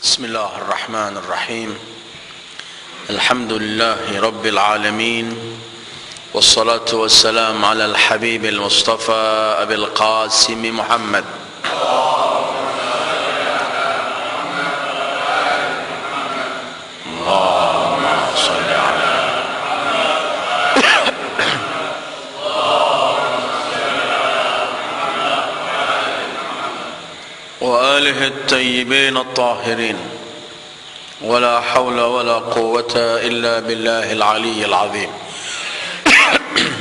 بسم الله الرحمن الرحيم الحمد لله رب العالمين والصلاة والسلام على الحبيب المصطفى أبي القاسم محمد اللهم صل على وآله الطيبين الطاهرين ولا حول ولا قوة إلا بالله العلي العظيم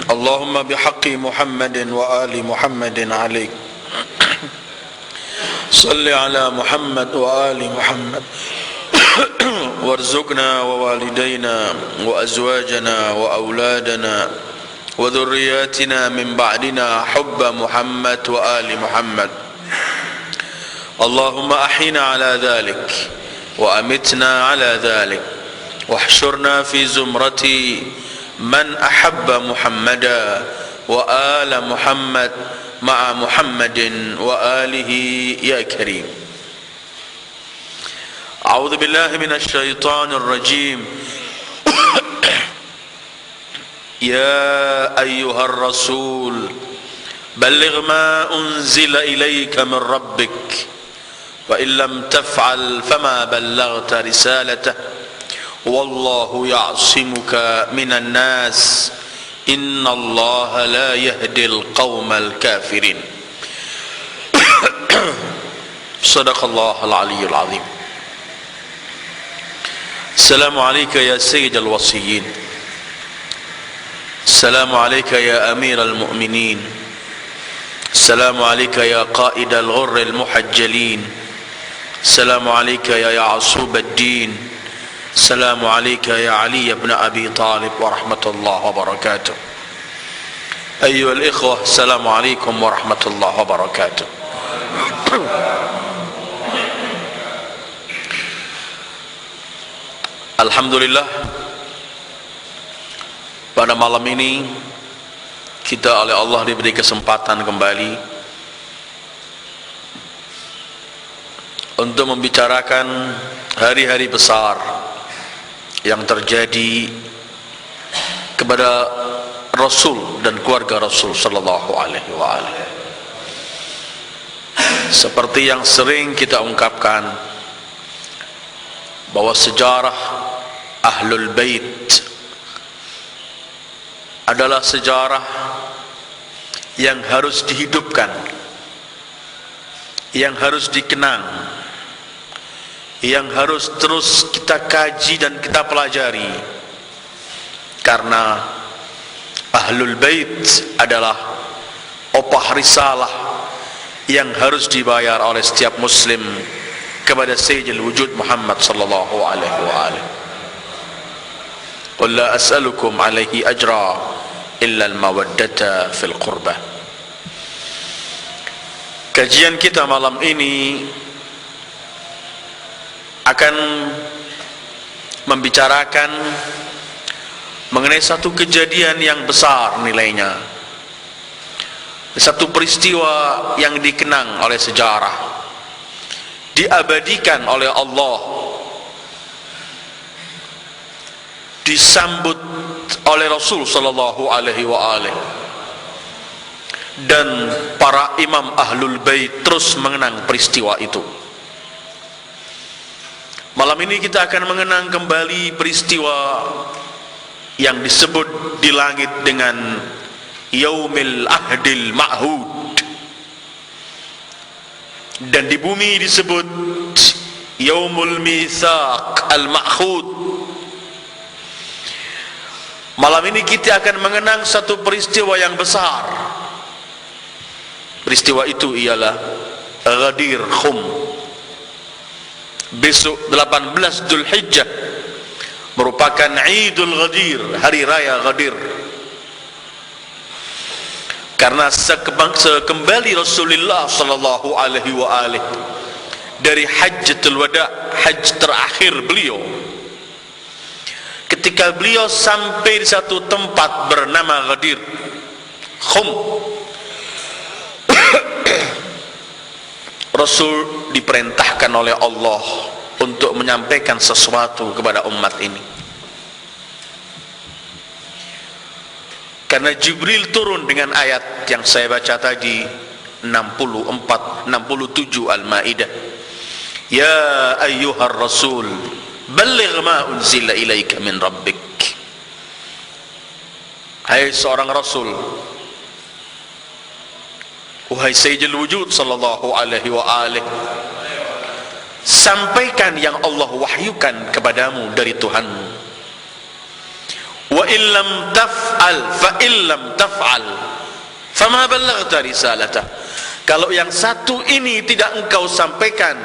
اللهم بحق محمد وآل محمد عليك صل على محمد وآل محمد وارزقنا ووالدينا وأزواجنا وأولادنا وذرياتنا من بعدنا حب محمد وآل محمد اللهم أحينا على ذلك وأمتنا على ذلك واحشرنا في زمرة من أحب محمدا وآل محمد مع محمد وآله يا كريم أعوذ بالله من الشيطان الرجيم يا أيها الرسول بلغ ما أنزل إليك من ربك وإن لم تفعل فما بلغت رسالته والله يعصمك من الناس إن الله لا يهدي القوم الكافرين صدق الله العلي العظيم السلام عليك يا سيد الوصيين السلام عليك يا أمير المؤمنين السلام عليك يا قائد الغر المحجلين السلام عليك يا يعصوب الدين السلام عليك يا علي بن أبي طالب ورحمة الله وبركاته أيها الإخوة السلام عليكم ورحمة الله وبركاته Alhamdulillah, pada malam ini kita oleh Allah diberi kesempatan kembali untuk membicarakan hari-hari besar yang terjadi kepada Rasul dan keluarga Rasul sallallahu alaihi wasallam. Seperti yang sering kita ungkapkan bahwa sejarah Ahlul Bait adalah sejarah yang harus dihidupkan, yang harus dikenang, yang harus terus kita kaji dan kita pelajari, karena Ahlul Bait adalah opah risalah yang harus dibayar oleh setiap muslim kepada Sayyidil Wujud Muhammad sallallahu alaihi wasallam. Qul la as'alukum alaihi ajra illa al-mawaddata fil qurbah. Kajian kita malam ini akan membicarakan mengenai satu kejadian yang besar nilainya, satu peristiwa yang dikenang oleh sejarah, diabadikan oleh Allah, disambut oleh Rasul sallallahu alaihi wasallam, dan para imam Ahlul Bait terus mengenang peristiwa itu. Malam ini kita akan mengenang kembali peristiwa yang disebut di langit dengan Yaumil Ahdil Ma'hud, dan di bumi disebut Yaumul Mitsaq Al-Ma'khud. Malam ini kita akan mengenang satu peristiwa yang besar. Peristiwa itu ialah Ghadir Khum. Besok 18 Dzulhijjah merupakan Idul Ghadir, hari raya Ghadir. Karena sekembali Rasulullah sallallahu alaihi wasallam dari Hajjatul Wada, haji terakhir beliau, ketika beliau sampai di satu tempat bernama Ghadir Khum, Rasul diperintahkan oleh Allah untuk menyampaikan sesuatu kepada umat ini. Karena Jibril turun dengan ayat yang saya baca tadi 67 Al-Maidah. Ya ayyuhar rasul balligh ma unzila ilaika min rabbik. Hai seorang rasul, wahai sayyidul wujud sallallahu alaihi wa alihi, sampaikan yang Allah wahyukan kepadamu dari Tuhanmu. Wa illam taf'al fa illam taf'al fama ballaghta risalatah. Kalau yang satu ini tidak engkau sampaikan,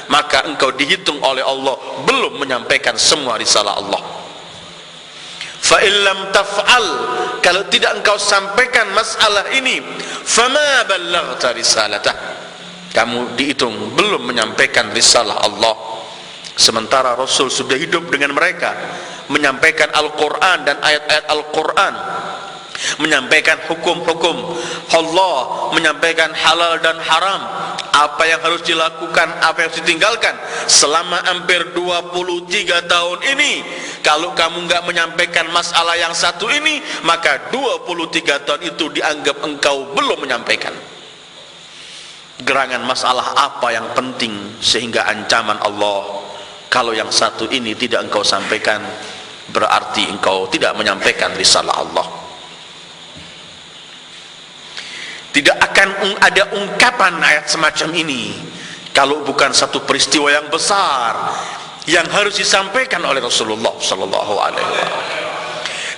maka engkau dihitung oleh Allah belum menyampaikan semua risalah Allah. Fa illam taf'al, kalau tidak engkau sampaikan masalah ini, fama ballaghta risalatah, kamu dihitung belum menyampaikan risalah Allah. Sementara Rasul sudah hidup dengan mereka, menyampaikan Al-Quran dan ayat-ayat Al-Quran, menyampaikan hukum-hukum Allah, menyampaikan halal dan haram, apa yang harus dilakukan, apa yang harus ditinggalkan. Selama hampir 23 tahun ini, kalau kamu nggak menyampaikan masalah yang satu ini, maka 23 tahun itu dianggap engkau belum menyampaikan. Gerangan masalah apa yang penting sehingga ancaman Allah, kalau yang satu ini tidak engkau sampaikan, berarti engkau tidak menyampaikan risalah Allah. Tidak akan ada ungkapan ayat semacam ini kalau bukan satu peristiwa yang besar yang harus disampaikan oleh Rasulullah sallallahu alaihi wasallam.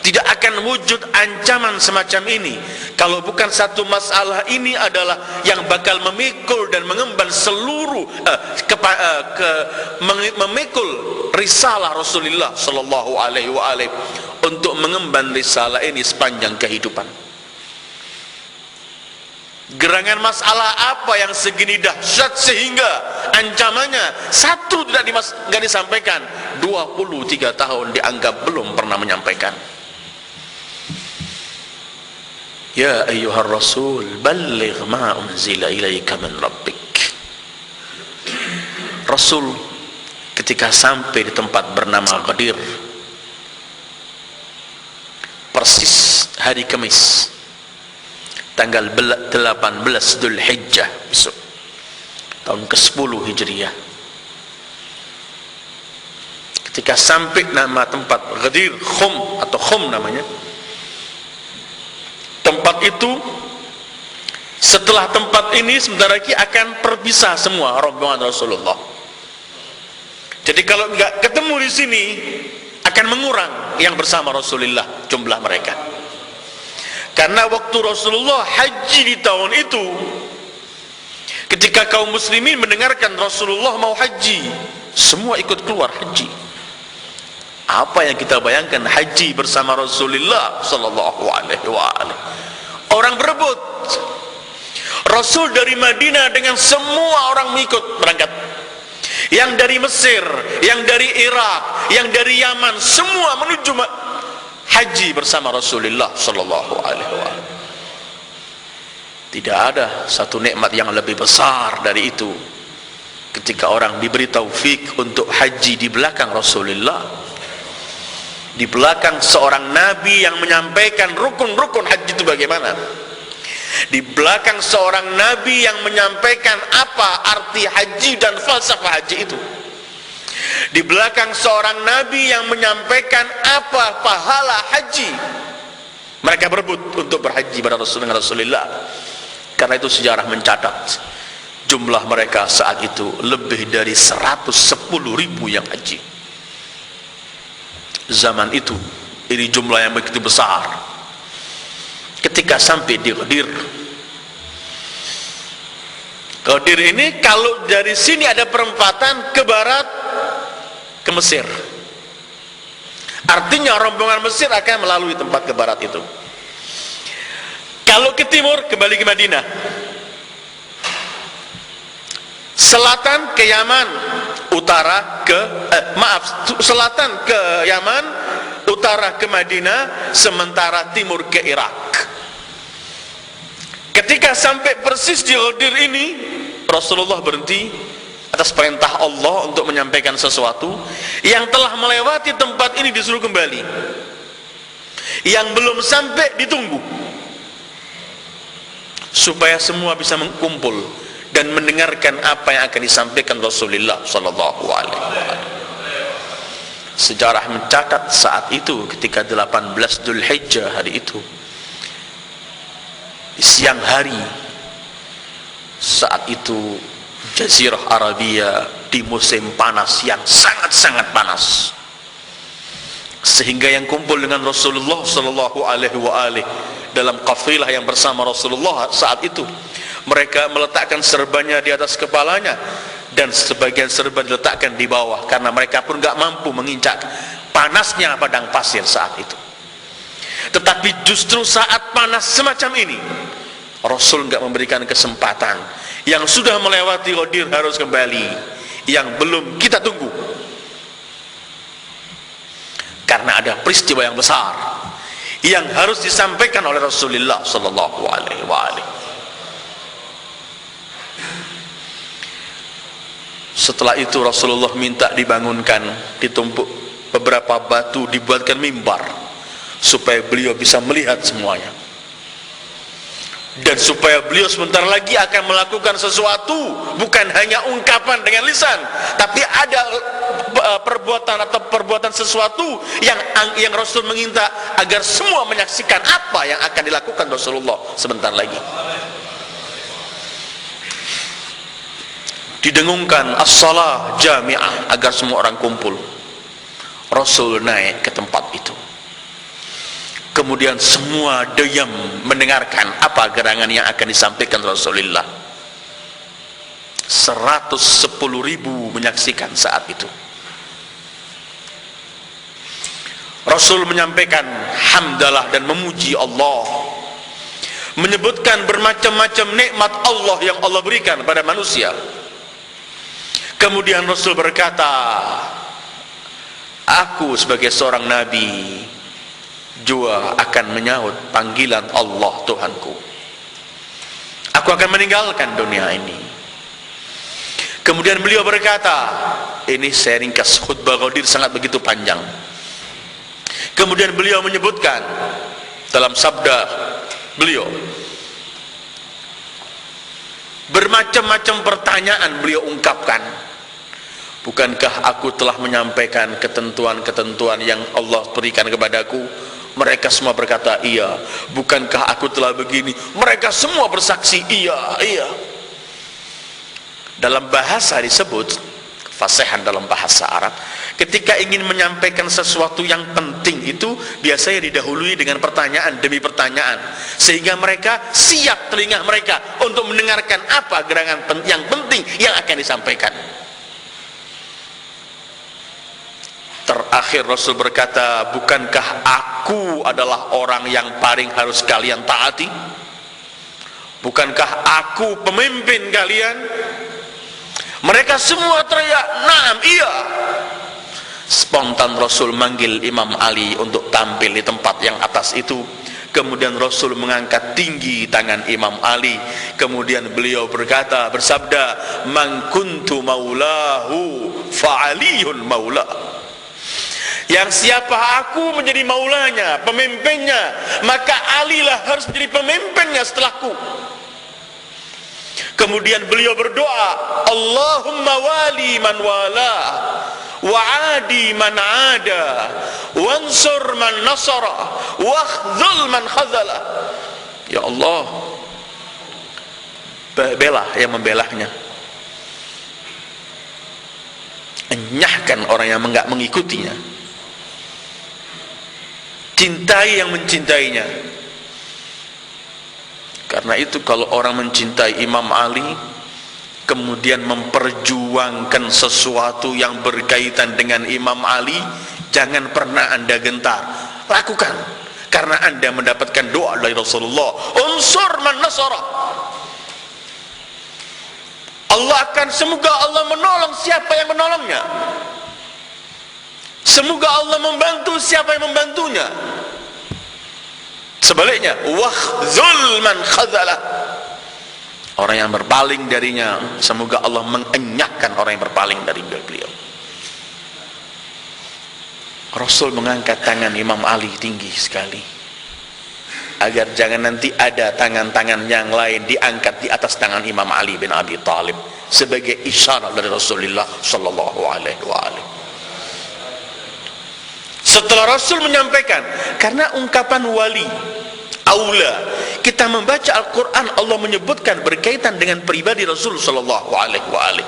Tidak akan wujud ancaman semacam ini kalau bukan satu masalah ini adalah yang bakal memikul dan mengemban seluruh memikul risalah Rasulullah sallallahu alaihi wasallam untuk mengemban risalah ini sepanjang kehidupan. Gerangan masalah apa yang segini dahsyat sehingga ancamannya satu tidak disampaikan, 23 tahun dianggap belum pernah menyampaikan. Ya ayyuhar rasul balligh ma unzila ilaika min rabbik. Rasul ketika sampai di tempat bernama Ghadir, persis hari Kamis tanggal 18 Dzulhijjah besok tahun ke-10 Hijriah, ketika sampai nama tempat Ghadir Khum atau Khum namanya, tempat itu, setelah tempat ini sebentar lagi akan terpisah semua rombongan Rasulullah. Jadi kalau enggak ketemu di sini akan mengurang yang bersama Rasulullah jumlah mereka. Karena waktu Rasulullah haji di tahun itu, ketika kaum muslimin mendengarkan Rasulullah mau haji, semua ikut keluar haji. Apa yang kita bayangkan haji bersama Rasulullah sallallahu alaihi wasallam? Orang berebut. Rasul dari Madinah dengan semua orang mengikut berangkat. Yang dari Mesir, yang dari Irak, yang dari Yaman, semua menuju haji bersama Rasulullah sallallahu alaihi wasallam. Tidak ada satu nikmat yang lebih besar dari itu ketika orang diberi taufik untuk haji di belakang Rasulullah, di belakang seorang nabi yang menyampaikan rukun-rukun haji itu bagaimana, di belakang seorang nabi yang menyampaikan apa arti haji dan falsafah haji itu, di belakang seorang nabi yang menyampaikan apa pahala haji. Mereka berebut untuk berhaji pada Rasulullah. Karena itu sejarah mencatat jumlah mereka saat itu lebih dari 110.000 yang haji. Zaman itu ini jumlah yang begitu besar. Ketika sampai di Ghadir, Ghadir ini kalau dari sini ada perempatan ke barat ke Mesir, artinya rombongan Mesir akan melalui tempat ke barat itu. Kalau ke timur kembali ke Madinah, selatan ke Yaman, utara ke selatan ke Yaman, utara ke Madinah, sementara timur ke Irak. Ketika sampai persis di Ghadir ini, Rasulullah berhenti. atas perintah Allah untuk menyampaikan sesuatu. Yang telah melewati tempat ini disuruh kembali, yang belum sampai ditunggu, supaya semua bisa mengumpul dan mendengarkan apa yang akan disampaikan Rasulullah sallallahu alaihi wasallam. Sejarah mencatat saat itu ketika 18 Dzulhijjah, hari itu di siang hari, saat itu Jazirah Arabia di musim panas yang sangat-sangat panas, sehingga yang kumpul dengan Rasulullah sallallahu alaihi wasallam dalam kafilah yang bersama Rasulullah saat itu, mereka meletakkan serbannya di atas kepalanya dan sebagian serban diletakkan di bawah, karena mereka pun gak mampu menginjak panasnya padang pasir saat itu. Tetapi justru saat panas semacam ini, Rasul gak memberikan kesempatan. Yang sudah melewati Ghadir harus kembali, yang belum kita tunggu, karena ada peristiwa yang besar yang harus disampaikan oleh Rasulullah sallallahu alaihi wasallam. Setelah itu Rasulullah minta dibangunkan, ditumpuk beberapa batu, dibuatkan mimbar supaya beliau bisa melihat semuanya, dan supaya beliau sebentar lagi akan melakukan sesuatu, bukan hanya ungkapan dengan lisan, tapi ada perbuatan sesuatu yang Rasul meminta agar semua menyaksikan apa yang akan dilakukan Rasulullah sebentar lagi. Didengungkan as-salah jami'ah agar semua orang kumpul. Rasul naik ke tempat itu, kemudian semua diam mendengarkan apa gerangan yang akan disampaikan Rasulullah. 110.000 menyaksikan saat itu. Rasul menyampaikan hamdalah dan memuji Allah, menyebutkan bermacam-macam nikmat Allah yang Allah berikan pada manusia. Kemudian Rasul berkata, aku sebagai seorang nabi juga akan menyahut panggilan Allah Tuhanku. Aku akan meninggalkan dunia ini. Kemudian beliau berkata, ini saya ringkas, khutbah Ghadir sangat begitu panjang. Kemudian beliau menyebutkan dalam sabda beliau, bermacam-macam pertanyaan beliau ungkapkan. Bukankah aku telah menyampaikan ketentuan-ketentuan yang Allah berikan kepadaku? Mereka semua berkata iya. Bukankah aku telah begini? Mereka semua bersaksi iya, iya. Dalam bahasa disebut fasihan, dalam bahasa Arab, ketika ingin menyampaikan sesuatu yang penting itu biasanya didahului dengan pertanyaan demi pertanyaan, sehingga mereka siap telinga mereka untuk mendengarkan apa gerangan yang penting yang akan disampaikan. Terakhir Rasul berkata, bukankah aku adalah orang yang paling harus kalian taati? Bukankah aku pemimpin kalian? Mereka semua teriak, "Naam, iya." Spontan Rasul manggil Imam Ali untuk tampil di tempat yang atas itu. Kemudian Rasul mengangkat tinggi tangan Imam Ali. Kemudian beliau berkata, bersabda, "Man kuntu maulahu fa aliyun maula." Yang siapa aku menjadi maulanya, pemimpinnya, maka Ali lah harus menjadi pemimpinnya setelahku. Kemudian beliau berdoa, Allahumma wali man wala, wa'adi man ada, wansur man nasara, wakhdhul man khazala. Ya Allah, bela yang membelahnya, enyahkan orang yang enggak mengikutinya, cintai yang mencintainya. Karena itu kalau orang mencintai Imam Ali, kemudian memperjuangkan sesuatu yang berkaitan dengan Imam Ali, jangan pernah anda gentar, lakukan, karena anda mendapatkan doa dari Rasulullah, unsur man nasara. Allah akan, semoga Allah menolong siapa yang menolongnya, semoga Allah membantu siapa yang membantunya. Sebaliknya, wakhzul man khazala, orang yang berpaling darinya, semoga Allah mengenyahkan orang yang berpaling dari beliau. Rasul mengangkat tangan Imam Ali tinggi sekali, agar jangan nanti ada tangan-tangan yang lain diangkat di atas tangan Imam Ali bin Abi Thalib, sebagai isyarat dari Rasulullah sallallahu alaihi wasallam. Setelah Rasul menyampaikan, karena ungkapan wali aula, kita membaca Al-Quran, Allah menyebutkan berkaitan dengan pribadi Rasul sallallahu alaihi wasallam.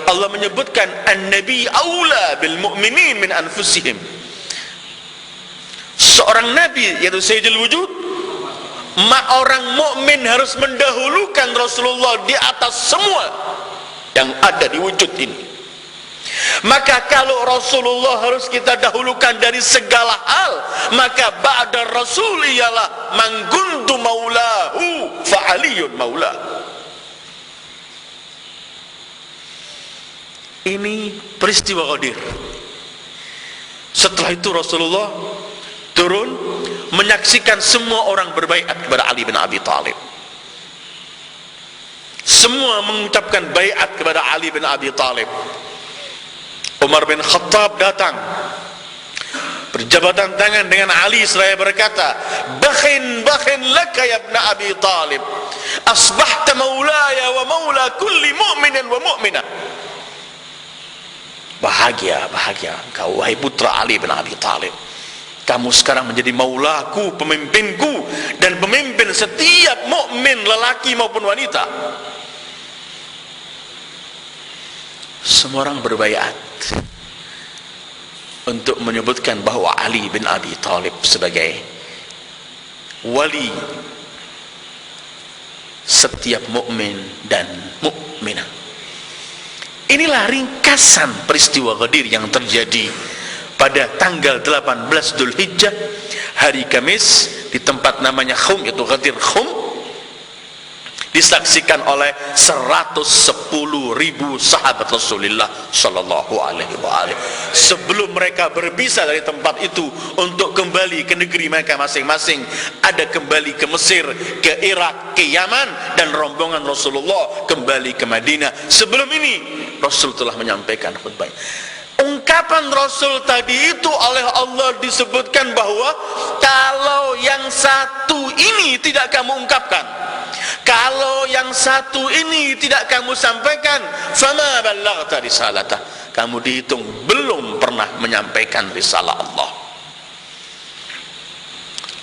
Allah menyebutkan an-nabi aula bil mu'minin min anfusihim. Seorang nabi yaitu Sayyidul Wujud, orang mukmin harus mendahulukan Rasulullah di atas semua yang ada di wujud ini. Maka kalau Rasulullah harus kita dahulukan dari segala hal, maka ba'da Rasul ialah man kuntu maulahu fa aliyun maula. Ini peristiwa Ghadir. Setelah itu Rasulullah turun menyaksikan semua orang berbaiat kepada Ali bin Abi Thalib. Semua mengucapkan baiat kepada Ali bin Abi Thalib. Umar bin Khattab datang, berjabatan tangan dengan Ali seraya berkata, "Bakhin laka ya ibn Abi Thalib, asbahta maulaya wa maula kulli mu'minin wa mu'minah." Bahagia engkau wahai putra Ali bin Abi Thalib. Kamu sekarang menjadi maulaku, pemimpinku, dan pemimpin setiap mukmin lelaki maupun wanita. Semua orang berbaiat untuk menyebutkan bahwa Ali bin Abi Thalib sebagai wali setiap mukmin dan mukminah. Inilah ringkasan peristiwa Ghadir yang terjadi pada tanggal 18 Dzulhijjah, hari Kamis, di tempat namanya Khum, yaitu Ghadir Khum, disaksikan oleh 110.000 sahabat Rasulullah sallallahu alaihi wasallam. Sebelum mereka berpisah dari tempat itu untuk kembali ke negeri mereka masing-masing, ada kembali ke Mesir, ke Irak, ke Yaman, dan rombongan Rasulullah kembali ke Madinah. Sebelum ini Rasul telah menyampaikan khutbah. Ungkapan Rasul tadi itu oleh Allah disebutkan bahwa kalau yang satu ini tidak kamu ungkapkan, kalau yang satu ini tidak kamu sampaikan, fama ballaghta risalatah, kamu dihitung belum pernah menyampaikan risalah Allah.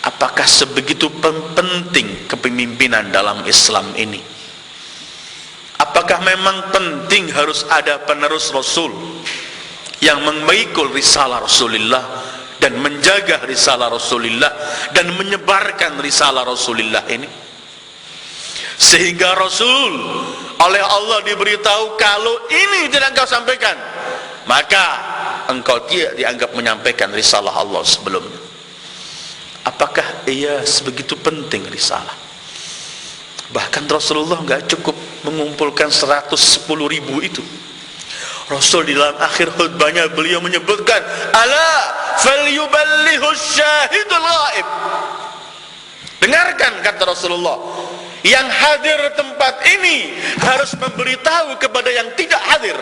Apakah sebegitu penting kepemimpinan dalam Islam ini? Apakah memang penting harus ada penerus Rasul yang memikul risalah Rasulullah dan menjaga risalah Rasulullah dan menyebarkan risalah Rasulullah ini, sehingga Rasul oleh Allah diberitahu kalau ini tidak engkau sampaikan, maka engkau tidak dianggap menyampaikan risalah Allah sebelumnya. Apakah ia sebegitu penting risalah? Bahkan Rasulullah enggak cukup mengumpulkan 110.000 itu. Rasul di dalam akhir khutbahnya beliau menyebutkan, ala falyuballihus syahidul ghaib. Dengarkan, kata Rasulullah, yang hadir tempat ini harus memberitahu kepada yang tidak hadir.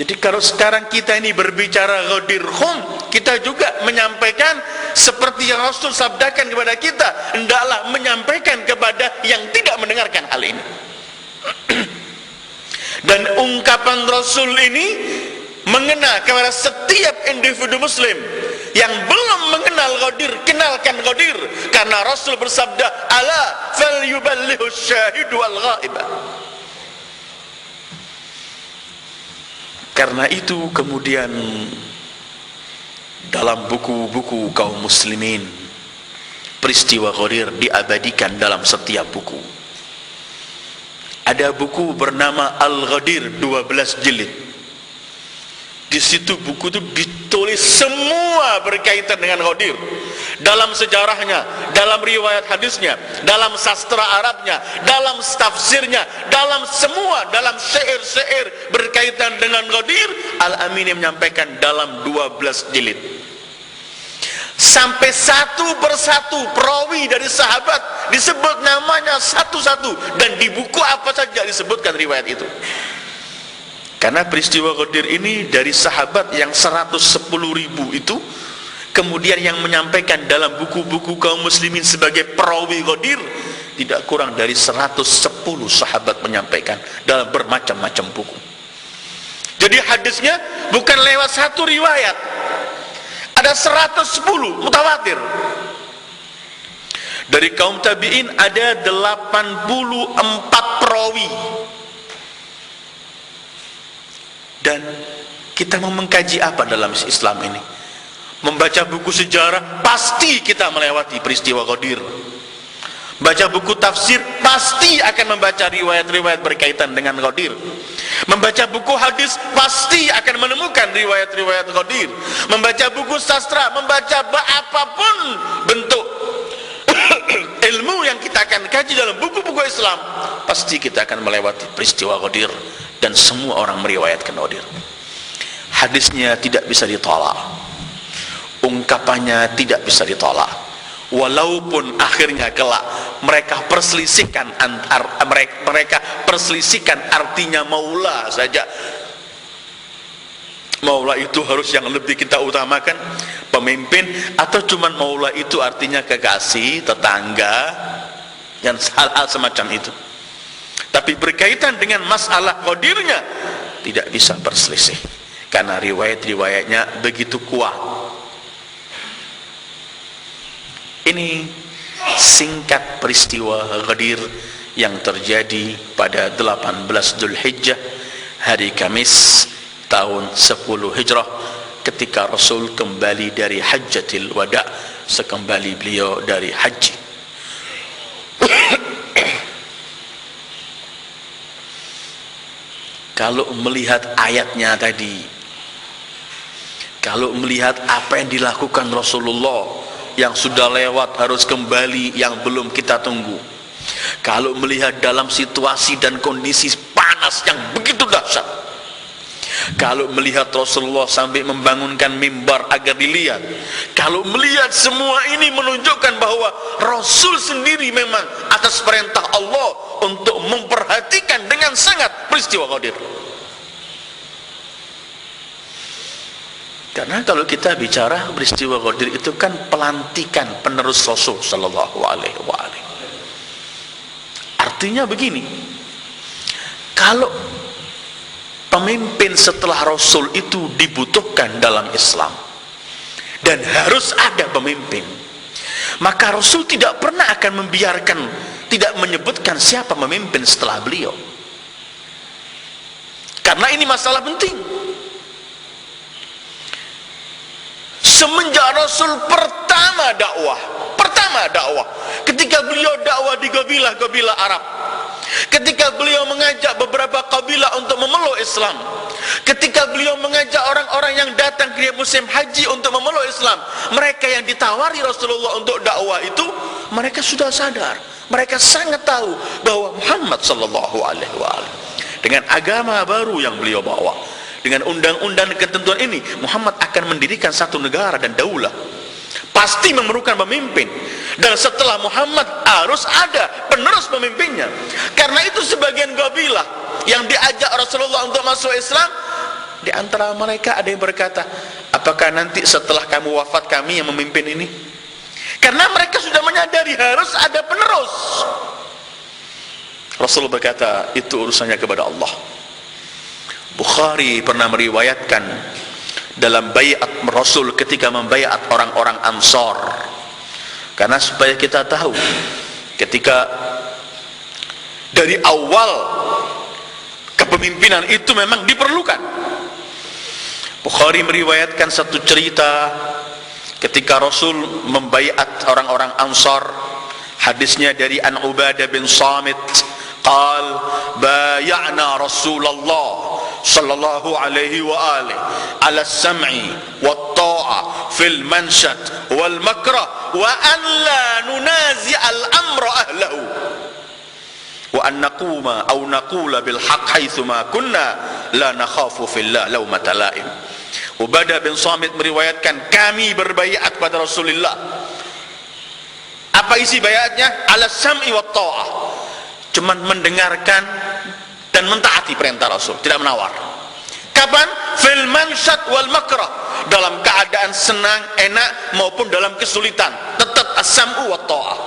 Jadi kalau sekarang kita ini berbicara Ghadir Khum, kita juga menyampaikan seperti yang Rasul sabdakan kepada kita, hendaklah menyampaikan kepada yang tidak mendengarkan hal ini. Dan ungkapan Rasul ini mengena kepada setiap individu muslim yang belum mengenal Ghadir, kenalkan Ghadir, karena Rasul bersabda, ala falyuballihus syahidu wal ghaib. Karena itu kemudian dalam buku-buku kaum muslimin, peristiwa Ghadir diabadikan dalam setiap buku. Ada buku bernama Al-Ghadir 12 jilid. Di situ buku itu ditulis semua berkaitan dengan Ghadir, dalam sejarahnya, dalam riwayat hadisnya, dalam sastra Arabnya, dalam tafsirnya, dalam semua, dalam syair-syair berkaitan dengan Ghadir, Al-Amini menyampaikan dalam 12 jilid. Sampai satu persatu perawi dari sahabat disebut namanya satu-satu, dan di buku apa saja disebutkan riwayat itu. Karena peristiwa Ghadir ini dari sahabat yang 110.000 itu, kemudian yang menyampaikan dalam buku-buku kaum muslimin sebagai perawi Ghadir tidak kurang dari 110 sahabat menyampaikan dalam bermacam-macam buku. Jadi hadisnya bukan lewat satu riwayat, ada 110 mutawatir. Dari kaum tabi'in ada 84 perawi. Dan kita mau mengkaji apa dalam Islam ini? Membaca buku sejarah, pasti kita melewati peristiwa Ghadir. Baca buku tafsir, pasti akan membaca riwayat-riwayat berkaitan dengan Ghadir. Membaca buku hadis, pasti akan menemukan riwayat-riwayat Ghadir. Membaca buku sastra, membaca apapun bentuk ilmu yang kita akan kaji dalam buku-buku Islam, pasti kita akan melewati peristiwa Ghadir. Dan semua orang meriwayatkan Ghadir. Hadisnya tidak bisa ditolak, ungkapannya tidak bisa ditolak, walaupun akhirnya kelak mereka perselisihkan artinya maula saja. Maula itu harus yang lebih kita utamakan, pemimpin, atau cuman maula itu artinya kekasih, tetangga, dan hal-hal semacam itu. Tapi berkaitan dengan masalah Ghadirnya tidak bisa berselisih, karena riwayat-riwayatnya begitu kuat. Ini singkat peristiwa Ghadir yang terjadi pada 18 Dzulhijjah, hari Kamis tahun 10 Hijrah, ketika Rasul kembali dari Hajjatul Wada, sekembali beliau dari haji. Kalau melihat ayatnya tadi, kalau melihat apa yang dilakukan Rasulullah yang sudah lewat harus kembali, yang belum kita tunggu, kalau melihat dalam situasi dan kondisi panas yang begitu dahsyat, kalau melihat Rasulullah sampai membangunkan mimbar agar dilihat, kalau melihat semua ini menunjukkan bahwa Rasul sendiri memang atas perintah Allah untuk memperhatikan dengan sangat peristiwa Ghadir. Karena kalau kita bicara peristiwa Ghadir itu kan pelantikan penerus Rasul sallallahu alaihi wasallam. Artinya begini, kalau pemimpin setelah Rasul itu dibutuhkan dalam Islam dan harus ada pemimpin, maka Rasul tidak pernah akan membiarkan, tidak menyebutkan siapa memimpin setelah beliau, karena ini masalah penting. Semenjak Rasul pertama dakwah, ketika beliau dakwah di kabilah Arab, ketika beliau mengajak beberapa kabilah untuk memeluk Islam, ketika beliau mengajak orang-orang yang datang ke musim haji untuk memeluk Islam, mereka yang ditawari Rasulullah untuk dakwah itu, mereka sudah sadar, mereka sangat tahu bahwa Muhammad sallallahu alaihi wasallam dengan agama baru yang beliau bawa, dengan undang-undang dan ketentuan ini, Muhammad akan mendirikan satu negara dan daulah, pasti memerlukan pemimpin, dan setelah Muhammad harus ada penerus pemimpinnya. Karena itu sebagian kabilah yang diajak Rasulullah untuk masuk Islam, di antara mereka ada yang berkata, apakah nanti setelah kamu wafat kami yang memimpin ini? Karena mereka sudah menyadari harus ada penerus. Rasulullah berkata, itu urusannya kepada Allah. Bukhari pernah meriwayatkan dalam baiat Rasul ketika membaiat orang-orang Ansar, karena supaya kita tahu ketika dari awal kepemimpinan itu memang diperlukan. Bukhari meriwayatkan satu cerita ketika Rasul membaiat orang-orang Ansar. Hadisnya dari An Ubadah bin Samit, qal bay'ana Rasulullah sallallahu alaihi wa alihi ala sam'i wa ta'a fil manshad wal makrah wa an la nunazi al amra ahlahu wa an naquma aw naqula bil haqq haythu ma kunna la nakhafu fillah lawmata la'im Ubadah bin Samit meriwayatkan, kami berbaiat kepada Rasulullah. Apa isi baiatnya? Ala sam'i wa ta'ah, cuman mendengarkan dan mentaati perintah Rasul, tidak menawar. Kapan? Fil mansyat wal makrah, dalam keadaan senang, enak maupun dalam kesulitan, tetap as-sam'u wa ta'ah.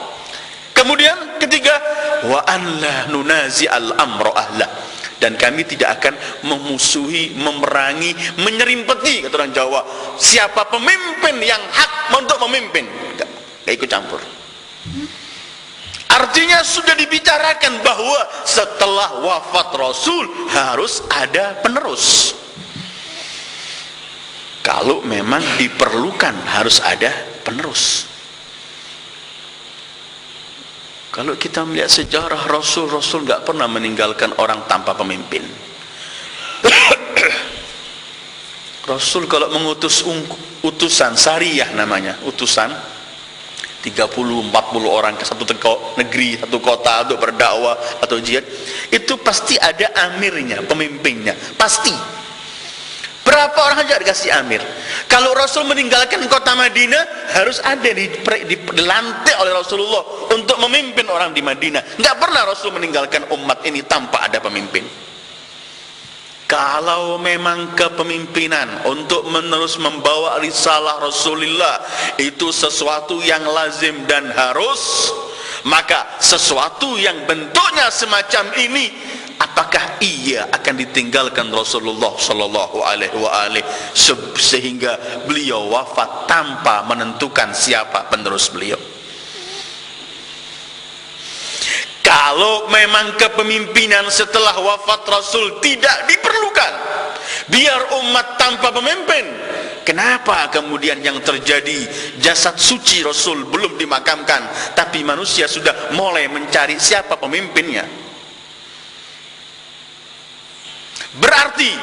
Kemudian ketiga, wa an la nunazi al-amra ahla, dan kami tidak akan memusuhi, memerangi, menyerimpeti, kata orang Jawa, siapa pemimpin yang hak untuk memimpin, gak ikut campur. Artinya sudah dibicarakan bahwa setelah wafat Rasul harus ada penerus. Kalau memang diperlukan harus ada penerus. Kalau kita melihat sejarah Rasul nggak pernah meninggalkan orang tanpa pemimpin. Rasul kalau mengutus utusan sariyah namanya, utusan 30-40 orang ke satu negeri, satu kota untuk berdakwah atau jihad, itu pasti ada amirnya, pemimpinnya, pasti. Berapa orang saja dikasih amir. Kalau Rasul meninggalkan kota Madinah, harus ada dilantik oleh Rasulullah untuk memimpin orang di Madinah. Nggak pernah Rasul meninggalkan umat ini tanpa ada pemimpin. Kalau memang kepemimpinan untuk menerus membawa risalah Rasulullah itu sesuatu yang lazim dan harus, maka sesuatu yang bentuknya semacam ini, apakah ia akan ditinggalkan Rasulullah Sallallahu Alaihi Wasallam sehingga beliau wafat tanpa menentukan siapa penerus beliau? Kalau memang kepemimpinan setelah wafat Rasul tidak diperlukan, biar umat tanpa pemimpin, kenapa kemudian yang terjadi jasad suci Rasul belum dimakamkan, tapi manusia sudah mulai mencari siapa pemimpinnya? Berarti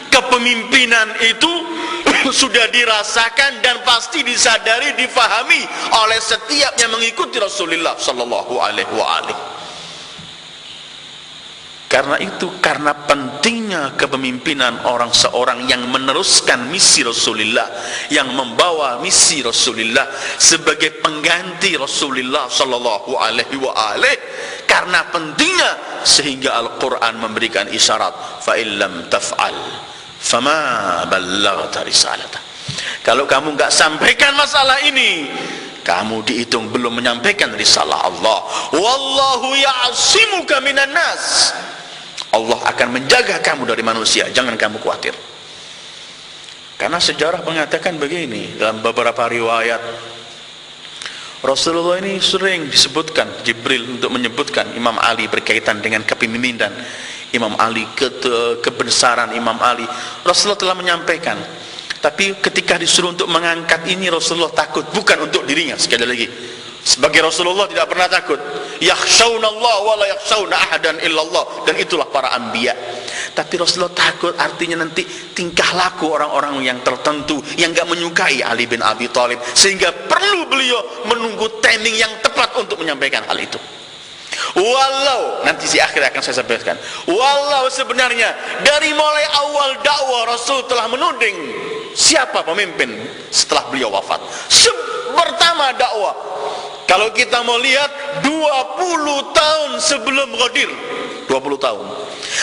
kepemimpinan itu sudah dirasakan dan pasti disadari, difahami oleh setiap yang mengikuti Rasulullah Sallallahu Alaihi Wasallam. Karena itu, karena pentingnya kepemimpinan seorang yang meneruskan misi Rasulullah, yang membawa misi Rasulullah sebagai pengganti Rasulullah Sallallahu Alaihi Wasallam, karena pentingnya sehingga Al-Quran memberikan isyarat, fa illam taf'al fama ballaghta risalata. Kalau kamu nggak sampaikan masalah ini, kamu dihitung belum menyampaikan risalah Allah. Wallahu ya'simuka minan nas. Allah akan menjaga kamu dari manusia, jangan kamu khawatir. Karena sejarah mengatakan begini, dalam beberapa riwayat Rasulullah ini sering disebutkan Jibril untuk menyebutkan Imam Ali berkaitan dengan kepemimpinan Imam Ali, kebesaran Imam Ali. Rasulullah telah menyampaikan, tapi ketika disuruh untuk mengangkat ini, Rasulullah takut, bukan untuk dirinya. Sekali lagi, sebagai Rasulullah tidak pernah takut. Yakhshawnallaha wa la yakhshawna ahadan illallah, dan itulah para anbiya. Tapi Rasulullah takut, artinya nanti tingkah laku orang-orang yang tertentu yang enggak menyukai Ali bin Abi Thalib, sehingga perlu beliau menunggu timing yang tepat untuk menyampaikan hal itu. Walau nanti di akhir akan saya sampaikan, walau sebenarnya dari mulai awal dakwah Rasul telah menuding siapa pemimpin setelah beliau wafat. Pertama dakwah, kalau kita mau lihat 20 tahun sebelum Ghadir, 20 tahun.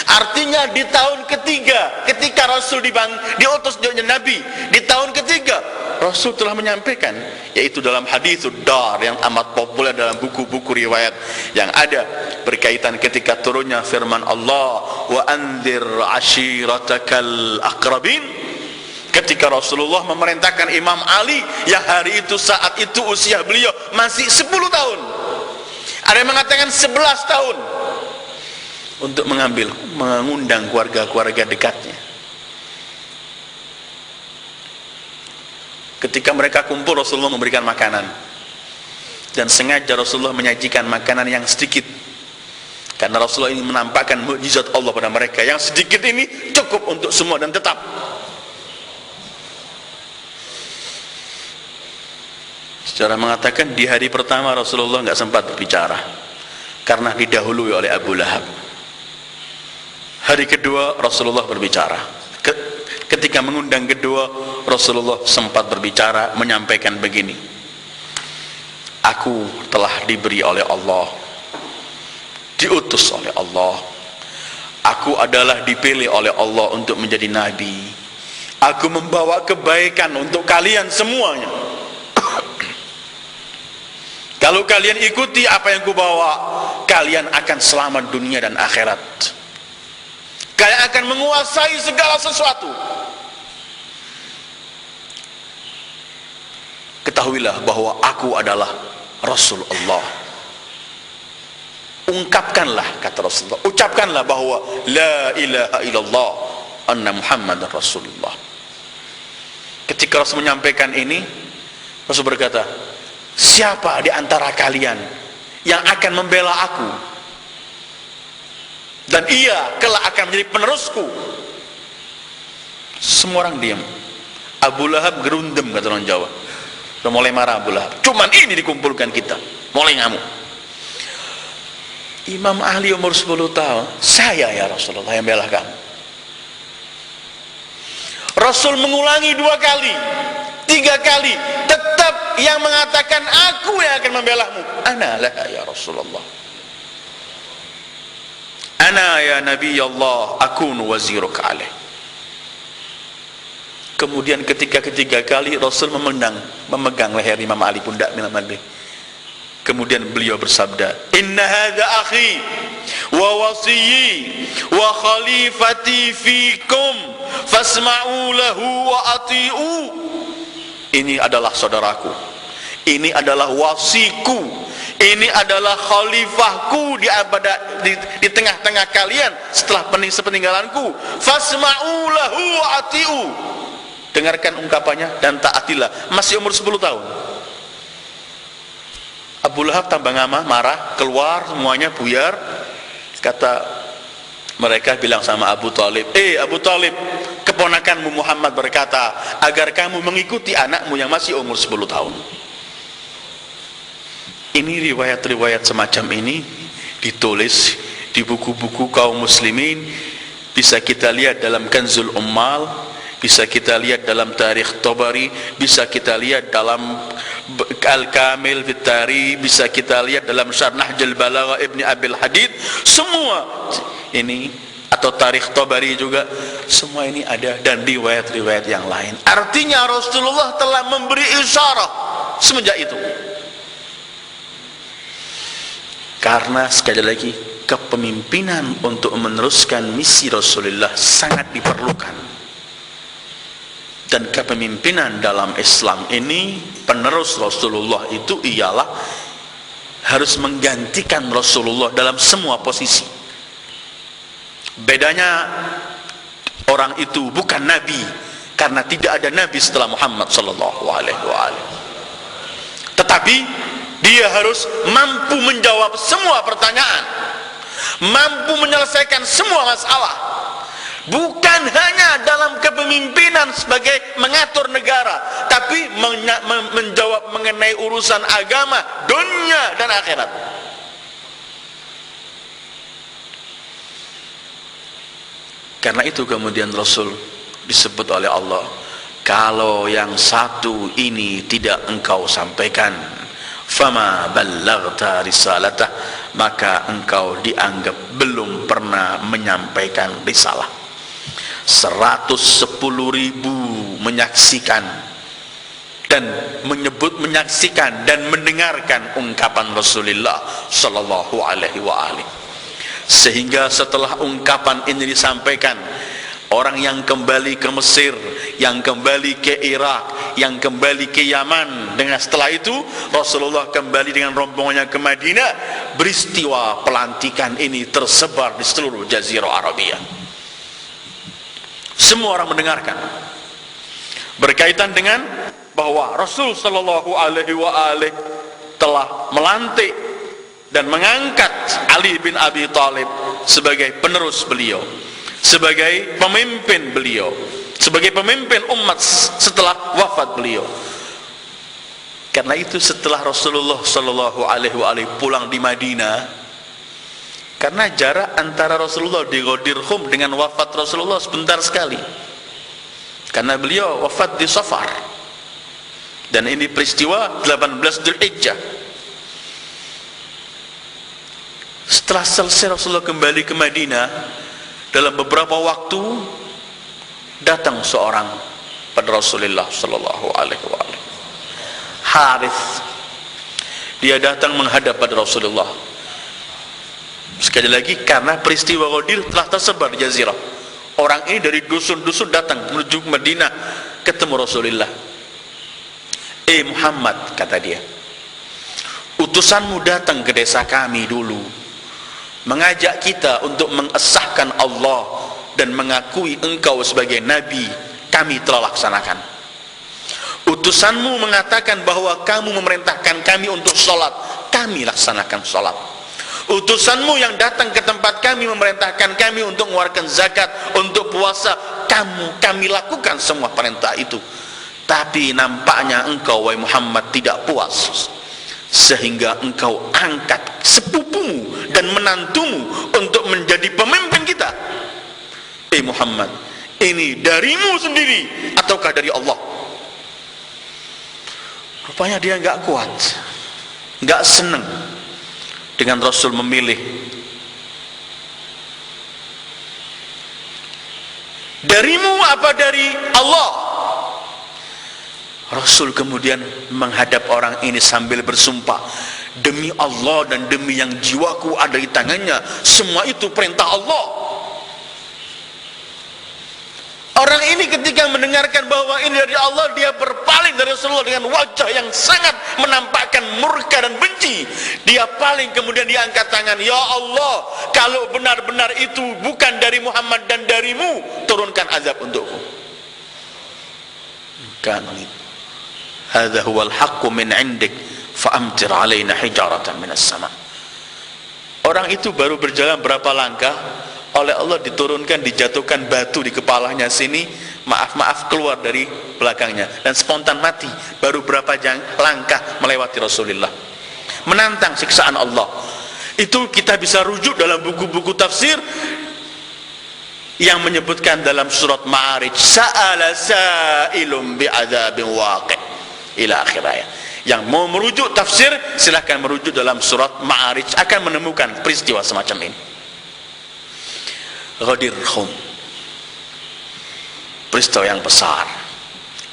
Artinya di tahun ketiga ketika Rasul diutus jadi Nabi, di tahun ketiga Rasul telah menyampaikan, yaitu dalam hadithud dar yang amat populer dalam buku-buku riwayat yang ada berkaitan ketika turunnya firman Allah, wa anzir ashiratakal aqrabin. Ketika Rasulullah memerintahkan Imam Ali yang hari itu saat itu usia beliau masih 10 tahun, ada yang mengatakan 11 tahun, untuk mengundang keluarga-keluarga dekatnya. Ketika mereka kumpul, Rasulullah memberikan makanan, dan sengaja Rasulullah menyajikan makanan yang sedikit, karena Rasulullah ini menampakkan mukjizat Allah pada mereka. Yang sedikit ini cukup untuk semua dan tetap. Sejarah mengatakan di hari pertama Rasulullah nggak sempat berbicara karena didahului oleh Abu Lahab. Hari kedua Rasulullah berbicara. Ketika mengundang kedua, Rasulullah sempat berbicara, menyampaikan begini, aku telah diberi oleh Allah, diutus oleh Allah, aku adalah dipilih oleh Allah untuk menjadi nabi, aku membawa kebaikan untuk kalian semuanya. Kalau kalian ikuti apa yang kubawa, kalian akan selamat dunia dan akhirat. Kalian akan menguasai segala sesuatu. Ketahuilah bahwa aku adalah Rasul Allah. Ungkapkanlah, kata Rasulullah, ucapkanlah bahwa la ilaha illallah anna Muhammadar Rasulullah. Ketika Rasul menyampaikan ini, Rasul berkata, siapa di antara kalian yang akan membela aku dan ia kelak akan menjadi penerusku? Semua orang diam. Abu Lahab gerundem, kata orang Jawa. Udah mulai marah Abu Lahab. Cuman ini dikumpulkan kita, mulai ngamuk. Imam Ali umur 10 tahun, saya ya Rasulullah yang bela kamu. Rasul mengulangi 2 kali, 3 kali, tetap yang mengatakan aku yang akan membelamu. Ana lah ya Rasulullah, ana ya Nabi Allah, akunu waziruka alaih. Kemudian ketika ketiga kali Rasul memegang leher Imam Ali, pundak Imam Ali. Kemudian beliau bersabda, inna hadza akhi wa wasiyyi wa khalifati fikum fasma'u lahu wa ati'u. Ini adalah saudaraku, ini adalah wasiku, ini adalah khalifahku di tengah-tengah kalian setelah sepeninggalanku. Fasma'u lahu wa ati'u. Dengarkan ungkapannya dan taatilah. Masih umur 10 tahun. Abu Lahab tambah ngama, marah, keluar semuanya, buyar. Kata mereka bilang sama Abu Talib, Abu Talib, keponakanmu Muhammad berkata agar kamu mengikuti anakmu yang masih umur 10 tahun. Ini riwayat-riwayat semacam ini ditulis di buku-buku kaum muslimin. Bisa kita lihat dalam Kanzul Ummal, bisa kita lihat dalam Tarikh Tabari, bisa kita lihat dalam Al-Kamil fit Tarikh, bisa kita lihat dalam Syarh Nahjul Balaghah Ibni Abil Hadid. Semua ini, atau Tarikh Tabari juga, semua ini ada, dan riwayat-riwayat yang lain. Artinya Rasulullah telah memberi isyarat semenjak itu. Karena sekali lagi, kepemimpinan untuk meneruskan misi Rasulullah sangat diperlukan. Dan kepemimpinan dalam Islam ini, penerus Rasulullah itu ialah harus menggantikan Rasulullah dalam semua posisi. Bedanya orang itu bukan nabi, karena tidak ada nabi setelah Muhammad sallallahu alaihi wasallam. Tetapi dia harus mampu menjawab semua pertanyaan, mampu menyelesaikan semua masalah. Bukan hanya dalam kepemimpinan sebagai mengatur negara, tapi menjawab mengenai urusan agama, dunia dan akhirat. Karena itu kemudian Rasul disebut oleh Allah, kalau yang satu ini tidak engkau sampaikan, fama ballaghta risalatah, maka engkau dianggap belum pernah menyampaikan risalah. 110.000 menyaksikan dan menyaksikan dan mendengarkan ungkapan Rasulullah sallallahu alaihi wasallam. Sehingga setelah ungkapan ini disampaikan, orang yang kembali ke Mesir, yang kembali ke Irak, yang kembali ke Yaman, dengan setelah itu Rasulullah kembali dengan rombongannya ke Madinah. Peristiwa pelantikan ini tersebar di seluruh Jazirah Arabia. Semua orang mendengarkan, berkaitan dengan bahwa Rasul sallallahu alaihi wasallam telah melantik dan mengangkat Ali bin Abi Thalib sebagai penerus beliau, sebagai pemimpin beliau, sebagai pemimpin umat setelah wafat beliau. Karena itu setelah Rasulullah sallallahu alaihi wasallam pulang di Madinah, karena jarak antara Rasulullah di Ghadir Khum dengan wafat Rasulullah sebentar sekali, karena beliau wafat di Safar, dan ini peristiwa 18 Dzulhijjah. Setelah selesai Rasulullah kembali ke Madinah, dalam beberapa waktu datang seorang pada Rasulullah sallallahu alaihi wasallam, Harith. Dia datang menghadap pada Rasulullah. Sekali lagi, karena peristiwa Ghadir telah tersebar di Jazirah, orang ini dari dusun-dusun datang menuju Madinah ketemu Rasulullah. Muhammad, kata dia, utusanmu datang ke desa kami dulu, mengajak kita untuk mengesahkan Allah dan mengakui engkau sebagai Nabi. Kami telah laksanakan. Utusanmu mengatakan bahwa kamu memerintahkan kami untuk sholat, kami laksanakan sholat. Utusanmu yang datang ke tempat kami memerintahkan kami untuk mengeluarkan zakat, untuk puasa, kami lakukan semua perintah itu. Tapi nampaknya engkau, wahai Muhammad, tidak puas, sehingga engkau angkat sepupumu dan menantumu untuk menjadi pemimpin kita. Muhammad, ini darimu sendiri ataukah dari Allah? Rupanya dia nggak kuat, nggak senang dengan Rasul memilih. Darimu apa dari Allah? Rasul kemudian menghadap orang ini sambil bersumpah, demi Allah dan demi yang jiwaku ada di tangannya, semua itu perintah Allah. Orang ini ketika mendengarkan bahwa ini dari Allah, dia berpaling dari Rasulullah dengan wajah yang sangat menampakkan murka dan benci. Dia paling, kemudian dia angkat tangan, ya Allah, kalau benar-benar itu bukan dari Muhammad dan darimu, turunkan azab untukku. Kan hadza huwal haqqu min 'indik fa'amtir 'alaina hijaratan minas sama'. Orang itu baru berjalan berapa langkah, oleh Allah diturunkan, dijatuhkan batu di kepalanya sini, maaf keluar dari belakangnya, dan spontan mati. Baru berapa langkah melewati Rasulullah, menantang siksaan Allah. Itu kita bisa rujuk dalam buku-buku tafsir yang menyebutkan dalam surat Ma'arij, sa'ala sa'ilum bi'adzabin waqi' ila akhir ayat. Yang mau merujuk tafsir silahkan merujuk dalam surat Ma'arij, akan menemukan peristiwa semacam ini. Ghadir Khum, peristiwa yang besar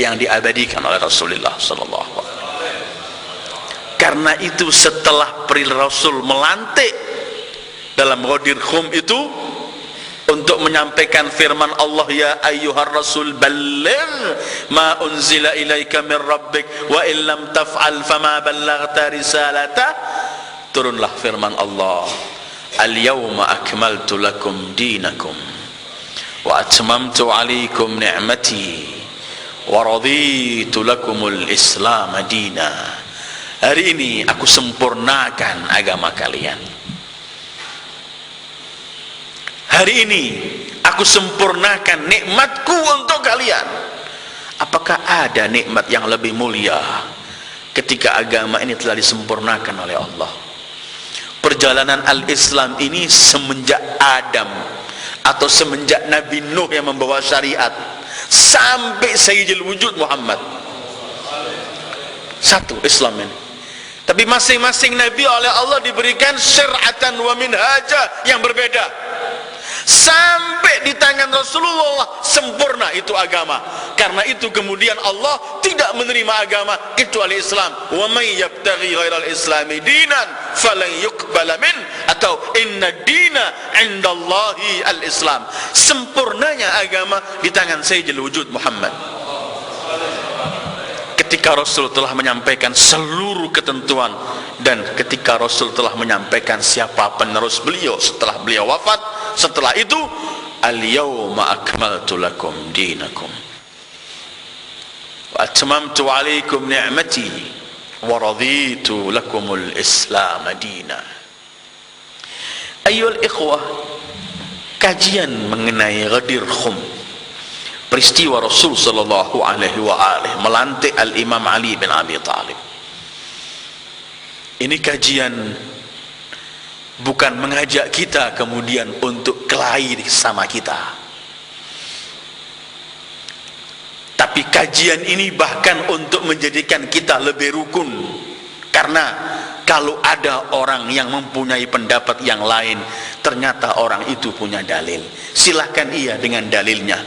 yang diabadikan oleh Rasulullah sallallahu alaihi wasallam. Karena itu setelah Rasul melantik dalam Ghadir Khum itu untuk menyampaikan firman Allah, ya ayyuhar rasul balligh ma unzila ilaika min rabbik wa illam taf'al fama ballaghta risalata, turunlah firman Allah, al-yawma akmaltu lakum dinakum wa atmamtu alaikum ni'mati wa raditu lakumul islam dina. Hari ini aku sempurnakan agama kalian. Hari ini aku sempurnakan nikmatku untuk kalian. Apakah ada nikmat yang lebih mulia ketika agama ini telah disempurnakan oleh Allah? Perjalanan al-Islam ini semenjak Adam atau semenjak Nabi Nuh yang membawa syariat sampai Sayyidul Wujud Muhammad, satu Islam ini. Tapi masing-masing Nabi oleh Allah diberikan syar'atan wa minhaja yang berbeda. Sampai di tangan Rasulullah sempurna itu agama. Karena itu kemudian Allah tidak menerima agama kecuali Islam. Wa may yabtaghi ghairal islami dinan falan yuqbala min, atau inna dina indallahi al-Islam. Sempurnanya agama di tangan Sayyidul Wujud Muhammad. Ketika Rasul telah menyampaikan seluruh ketentuan, dan ketika Rasul telah menyampaikan siapa penerus beliau setelah beliau wafat, setelah itu al-yawma akmaltu lakum dinakum wa atmamtu alaikum ni'mati wa raditu lakumul islam dina. Ayyuhal ikhwah, kajian mengenai Ghadir Khum, peristiwa Rasul sallallahu alaihi wa alihi melantik al-Imam Ali bin Abi Thalib. Ini kajian bukan mengajak kita kemudian untuk kelahi sama kita. Tapi kajian ini bahkan untuk menjadikan kita lebih rukun, karena kalau ada orang yang mempunyai pendapat yang lain, ternyata orang itu punya dalil, silahkan ia dengan dalilnya.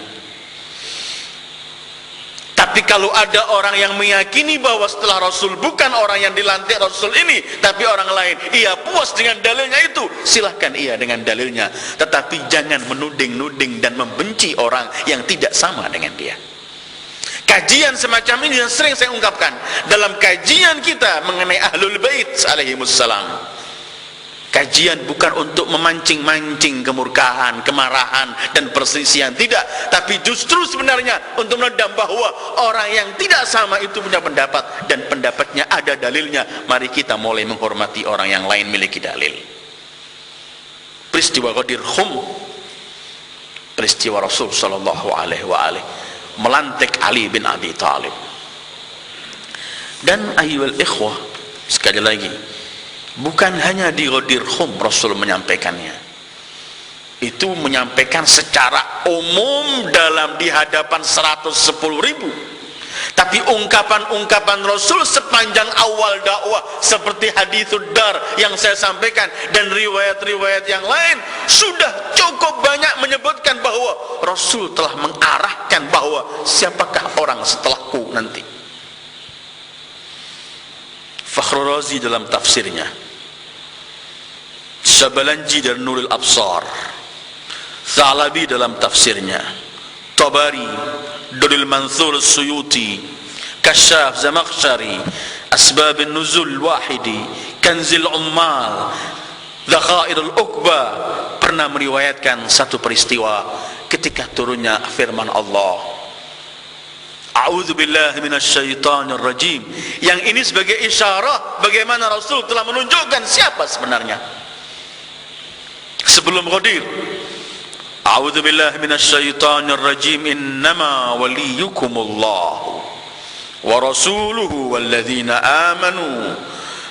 Tapi kalau ada orang yang meyakini bahwa setelah Rasul bukan orang yang dilantik Rasul ini, tapi orang lain, ia puas dengan dalilnya itu, silahkan ia dengan dalilnya. Tetapi jangan menuding-nuding dan membenci orang yang tidak sama dengan dia. Kajian semacam ini yang sering saya ungkapkan dalam kajian kita mengenai Ahlul Bait alaihimussalam. Kajian bukan untuk memancing-mancing kemurkaan, kemarahan, dan perselisihan, tidak. Tapi justru sebenarnya untuk menedam bahwa orang yang tidak sama itu punya pendapat, dan pendapatnya ada dalilnya. Mari kita mulai menghormati orang yang lain memiliki dalil. Peristiwa Ghadir Khum, peristiwa Rasul sallallahu alaihi wa alihi melantik Ali bin Abi Thalib. Dan ayyuhal ikhwah, sekali lagi, bukan hanya di Ghadir Khum Rasul menyampaikannya. Itu menyampaikan secara umum dalam di hadapan 110.000. Tapi ungkapan-ungkapan Rasul sepanjang awal dakwah seperti hadithud dar yang saya sampaikan dan riwayat-riwayat yang lain sudah cukup banyak menyebutkan bahwa Rasul telah mengarahkan bahwa siapakah orang setelahku nanti. Fakhrul Razi dalam tafsirnya, Syabalanji dari Nurul Absar, Thalabi dalam tafsirnya, Tabari, Durul Mansur Suyuti, Kasyaf Zamakhsyari, Asbabun Nuzul Wahidi, Kanzil Ummal, Dzakhairul Uqba pernah meriwayatkan satu peristiwa ketika turunnya firman Allah, A'udzubillahi minasyaitonir rajim, yang ini sebagai isyarat bagaimana Rasul telah menunjukkan siapa sebenarnya sebelum Ghadir. A'udzubillahi minasyaitonir rajim, innama waliyukumullah wa rasuluhu walladzina amanu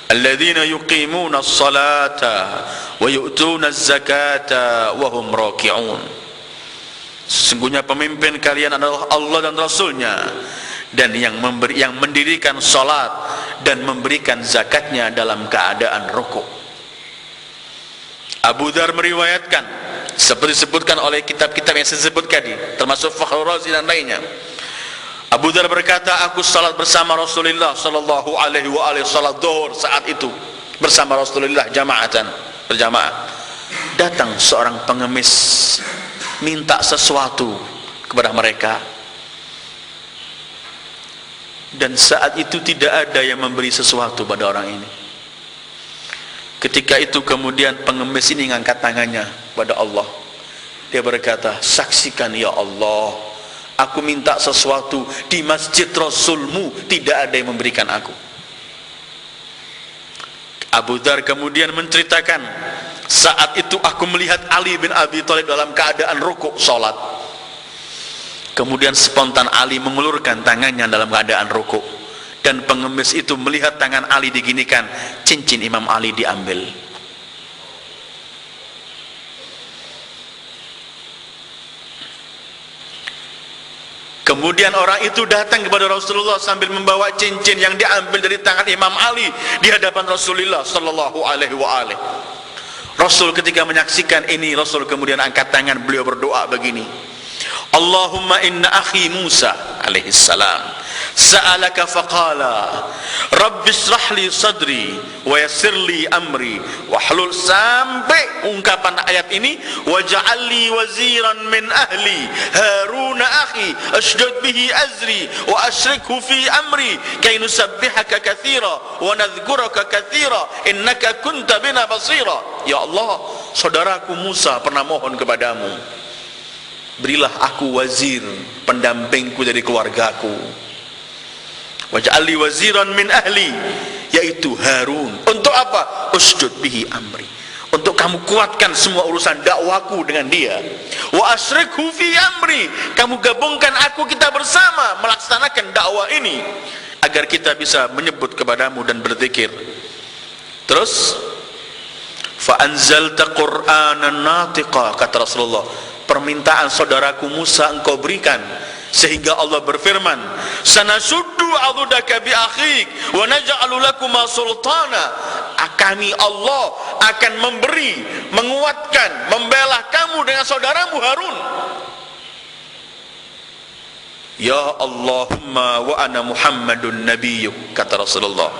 alladzina yuqimuna as-salata wa yu'tuna az-zakata wa hum raki'un. Sesungguhnya pemimpin kalian adalah Allah dan Rasulnya, dan yang mendirikan salat dan memberikan zakatnya dalam keadaan rukuk. Abu Dzar meriwayatkan seperti disebutkan oleh kitab-kitab yang saya sebut tadi, termasuk Fakhrul Razi dan lainnya. Abu Dzar berkata, aku salat bersama Rasulullah sallallahu alaihi wa alihi, salat zuhur saat itu bersama Rasulullah jamaatan, berjamaah. Datang seorang pengemis minta sesuatu kepada mereka, dan saat itu tidak ada yang memberi sesuatu pada orang ini. Ketika itu kemudian pengemis ini mengangkat tangannya pada Allah. Dia berkata, saksikan ya Allah, aku minta sesuatu di masjid Rasulmu, tidak ada yang memberikan aku. Abu Dzar kemudian menceritakan, saat itu aku melihat Ali bin Abi Thalib dalam keadaan rukuk salat. Kemudian spontan Ali mengulurkan tangannya dalam keadaan rukuk, dan pengemis itu melihat tangan Ali diginikan, cincin Imam Ali diambil. Kemudian orang itu datang kepada Rasulullah sambil membawa cincin yang diambil dari tangan Imam Ali di hadapan Rasulullah sallallahu alaihi wa alihi. Rasul ketika menyaksikan ini, Rasul kemudian angkat tangan, beliau berdoa begini, Allahumma inna akhi Musa alaihi salam sa'alaka faqala Rabbi shrah li sadri wa yassir li amri wahlul, sampai ungkapan ayat ini, waj'al li waziran min ahli Harun akhi ashdud bihi azri wa ashrikhu fi amri kay nusabbihaka katsira wa nadhkuraka katsira innaka kunta bina basira. Ya Allah, saudaraku Musa pernah mohon kepadamu, berilah aku wazir, pendampingku dari keluargaku. Waj'alli waziran min ahli, yaitu Harun. Untuk apa? Usdud bihi amri, untuk kamu kuatkan semua urusan dakwaku dengan dia. Wa asyrikhu fi amri, kamu gabungkan aku, kita bersama melaksanakan dakwah ini agar kita bisa menyebut kepadamu dan berzikir. Terus fa anzalta qur'anan natiqa, kata Rasulullah, permintaan saudaraku Musa engkau berikan Sehingga Allah berfirman, sanasuddu adudaka bi akhik wa naj'alu lakuma sultana. Kami Allah akan memberi, menguatkan, membela kamu dengan saudaramu Harun. Ya Allahumma wa ana Muhammadun nabiyyuk, kata Rasulullah,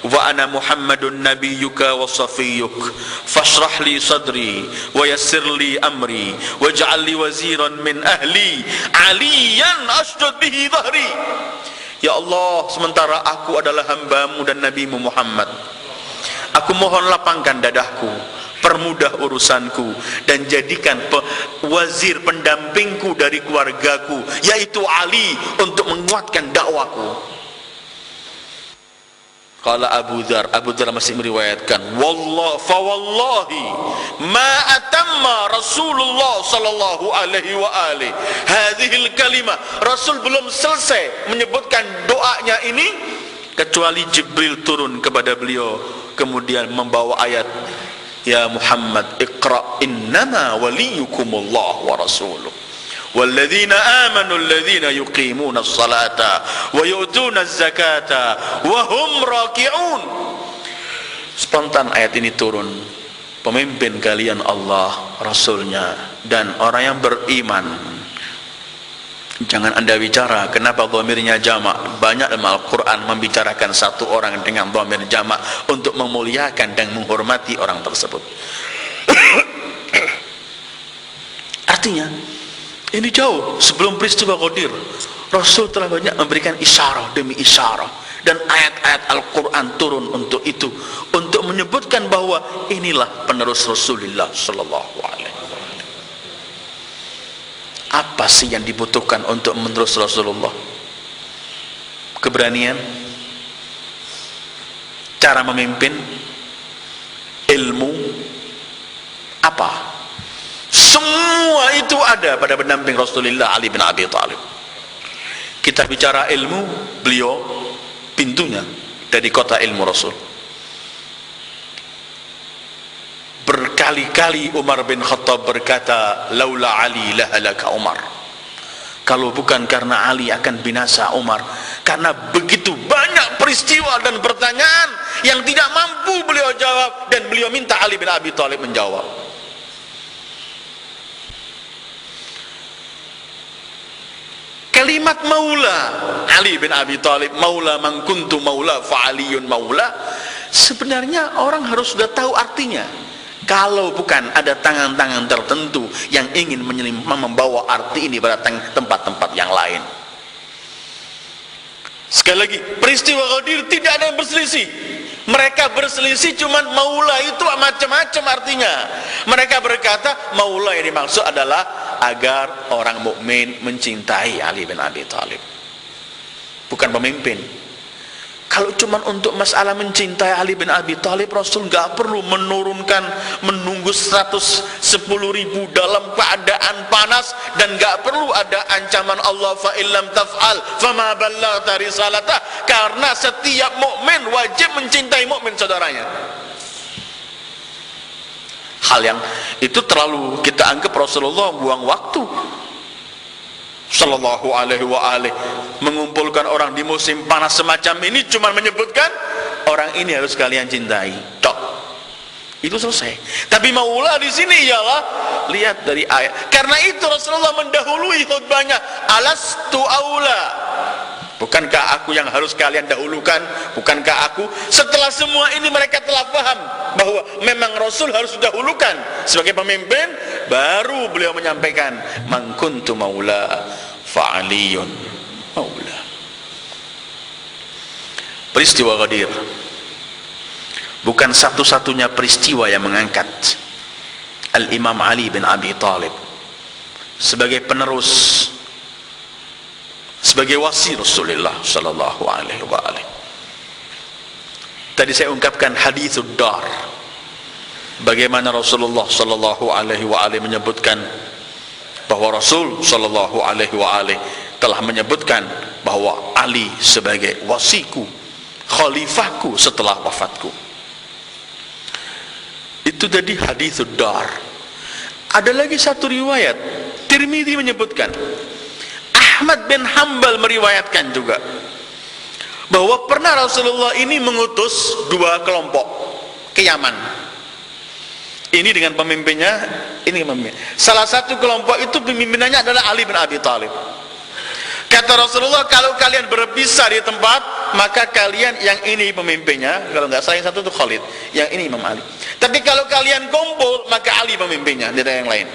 wa ana Muhammadun nabiyyuka wa safiyyuk, fashrah li sadri wa yassir li amri waj'al li waziran min ahli aliyan ashdud bihi dhahri. Ya Allah, sementara aku adalah hambamu dan nabimu Muhammad, aku mohon lapangkan dadahku, permudah urusanku, dan jadikan wazir pendampingku dari keluargaku, yaitu Ali, untuk menguatkan dakwaku. Qala Abu Dzar masih meriwayatkan, wallahi ma atamma Rasulullah sallallahu alaihi wa alihi hadhil kalimah. Rasul belum selesai menyebutkan doanya ini kecuali Jibril turun kepada beliau kemudian membawa ayat, ya Muhammad iqra innama waliyukumullah wa rasuluh walladzina amanu alladzina yuqimuna as-salata wa yu'tuna az-zakata wa hum raki'un. Spontan ayat ini turun, pemimpin kalian Allah, Rasulnya, dan orang yang beriman. Jangan anda bicara kenapa dhamirnya jamak. Banyak dalam Al-Quran membicarakan satu orang dengan dhamir jamak untuk memuliakan dan menghormati orang tersebut. Artinya ini jauh sebelum peristiwa Ghadir, Rasul telah banyak memberikan isyarah demi isyarah, dan ayat-ayat Al-Quran turun untuk itu, untuk menyebutkan bahwa inilah penerus Rasulullah sallallahu alaihi wasallam. Apa sih yang dibutuhkan untuk menerus Rasulullah? Keberanian, cara memimpin, ilmu, apa? Semua itu ada pada pendamping Rasulullah Ali bin Abi Thalib. Kita bicara ilmu, beliau pintunya dari kota ilmu Rasul. Berkali-kali Umar bin Khattab berkata, laula Ali lahalaka Umar. Kalau bukan karena Ali akan binasa Umar, karena begitu banyak peristiwa dan pertanyaan yang tidak mampu beliau jawab, dan beliau minta Ali bin Abi Thalib menjawab. Kalimat maula Ali bin Abi Thalib, maula man kuntu maula fa aliyun maula, sebenarnya orang harus sudah tahu artinya. Kalau bukan ada tangan-tangan tertentu yang ingin membawa arti ini pada tempat-tempat yang lain. Sekali lagi, peristiwa Ghadir tidak ada yang berselisih. Mereka berselisih cuman maula itu macam-macam artinya. Mereka berkata maula yang dimaksud adalah agar orang mukmin mencintai Ali bin Abi Thalib, bukan pemimpin. Kalau cuma untuk masalah mencintai Ali bin Abi Thalib, Rasul nggak perlu menunggu 110.000 dalam keadaan panas, dan nggak perlu ada ancaman Allah fa illam taf'al fama ballaghta risalatah, karena setiap mukmin wajib mencintai mukmin saudaranya. Hal yang itu terlalu kita anggap Rasulullah buang waktu sallallahu alaihi wa alihi mengumpulkan orang di musim panas semacam ini, cuma menyebutkan orang ini harus kalian cintai, tok, itu selesai. Tapi maula di sini ialah lihat dari ayat. Karena itu Rasulullah mendahului khutbahnya, alastu aula, bukankah aku yang harus kalian dahulukan? Bukankah aku? Setelah semua ini mereka telah paham bahwa memang Rasul harus didahulukan sebagai pemimpin, baru beliau menyampaikan man kuntu maula fa aliyun maula. Peristiwa Ghadir bukan satu-satunya peristiwa yang mengangkat Al-Imam Ali bin Abi Thalib sebagai penerus, sebagai wasi Rasulullah sallallahu alaihi wa alihi. Tadi saya ungkapkan hadithud dar, bagaimana Rasulullah sallallahu alaihi wa alihi menyebutkan bahwa Rasul sallallahu alaihi wa alihi telah menyebutkan bahwa Ali sebagai wasiku, khalifahku setelah wafatku. Itu tadi hadithud dar. Ada lagi satu riwayat, Tirmidzi menyebutkan Ahmad bin Hanbal meriwayatkan juga bahwa pernah Rasulullah ini mengutus 2 kelompok ke Yaman. Ini dengan pemimpinnya, ini dengan pemimpin. Salah satu kelompok itu pemimpinannya adalah Ali bin Abi Thalib. Kata Rasulullah, kalau kalian berpisah di tempat, maka kalian yang ini pemimpinnya, kalau nggak salah yang satu itu Khalid, yang ini Imam Ali. Tapi kalau kalian kumpul, maka Ali pemimpinnya, tidak yang lain.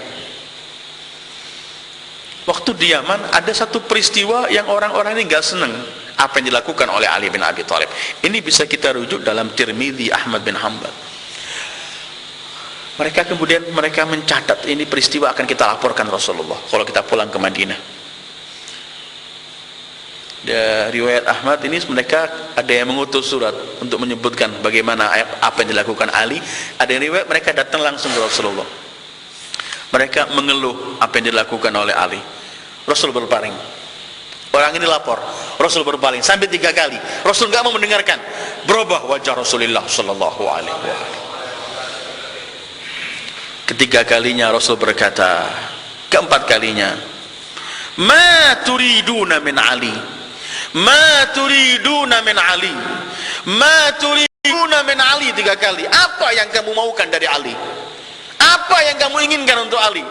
Waktu di Yaman ada satu peristiwa yang orang-orang ini nggak senang apa yang dilakukan oleh Ali bin Abi Thalib. Ini bisa kita rujuk dalam Tirmidzi, Ahmad bin Hanbal. Mereka kemudian mencatat ini peristiwa akan kita laporkan Rasulullah kalau kita pulang ke Madinah. Riwayat Ahmad ini mereka ada yang mengutus surat untuk menyebutkan bagaimana apa yang dilakukan Ali. Ada yang riwayat mereka datang langsung ke Rasulullah. Mereka mengeluh apa yang dilakukan oleh Ali. Rasul berpaling. Orang ini lapor, Rasul berpaling sampai 3 kali. Rasul nggak mau mendengarkan. Berubah wajah Rasulullah sallallahu alaihi wasallam. Ketiga kalinya Rasul berkata, keempat kalinya, ma turiduna min Ali, ma turiduna min Ali, ma turiduna min Ali. 3 kali. Apa yang kamu maukan dari Ali? Apa yang kamu inginkan untuk Ali?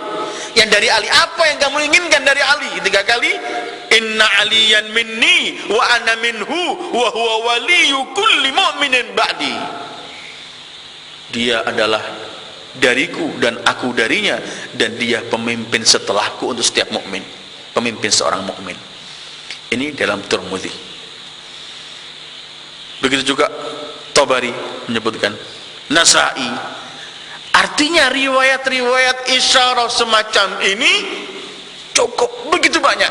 Yang dari Ali, apa yang kamu inginkan dari Ali? 3 kali. Inna aliyan minni wa ana minhu wa huwa waliyu kulli mu'minin ba'di. Dia adalah dariku dan aku darinya, dan dia pemimpin setelahku untuk setiap mukmin, pemimpin seorang mukmin. Ini dalam Tirmidzi. Begitu juga Tabari menyebutkan, Nasa'i. Artinya riwayat-riwayat isyarah semacam ini cukup begitu banyak.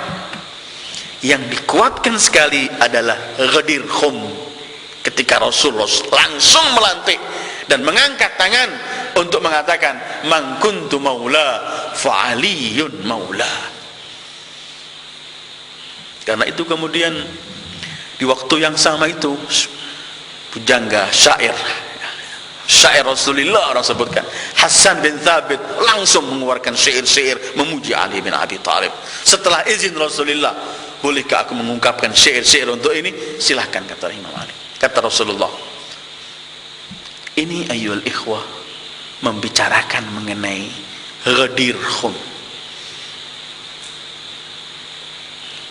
Yang dikuatkan sekali adalah Ghadir Khum, ketika Rasulullah langsung melantik dan mengangkat tangan untuk mengatakan, man kuntu maula fa aliyun maula. Karena itu kemudian di waktu yang sama itu pujangga syair Rasulullah, orang sebutkan Hasan bin Thabit langsung mengeluarkan syair-syair memuji Ali bin Abi Thalib. Setelah izin Rasulullah, bolehkah aku mengungkapkan syair-syair untuk ini? Silahkan, kata Imam Ali. Kata Rasulullah, ini ayyul ikhwah membicarakan mengenai Ghadir Khum,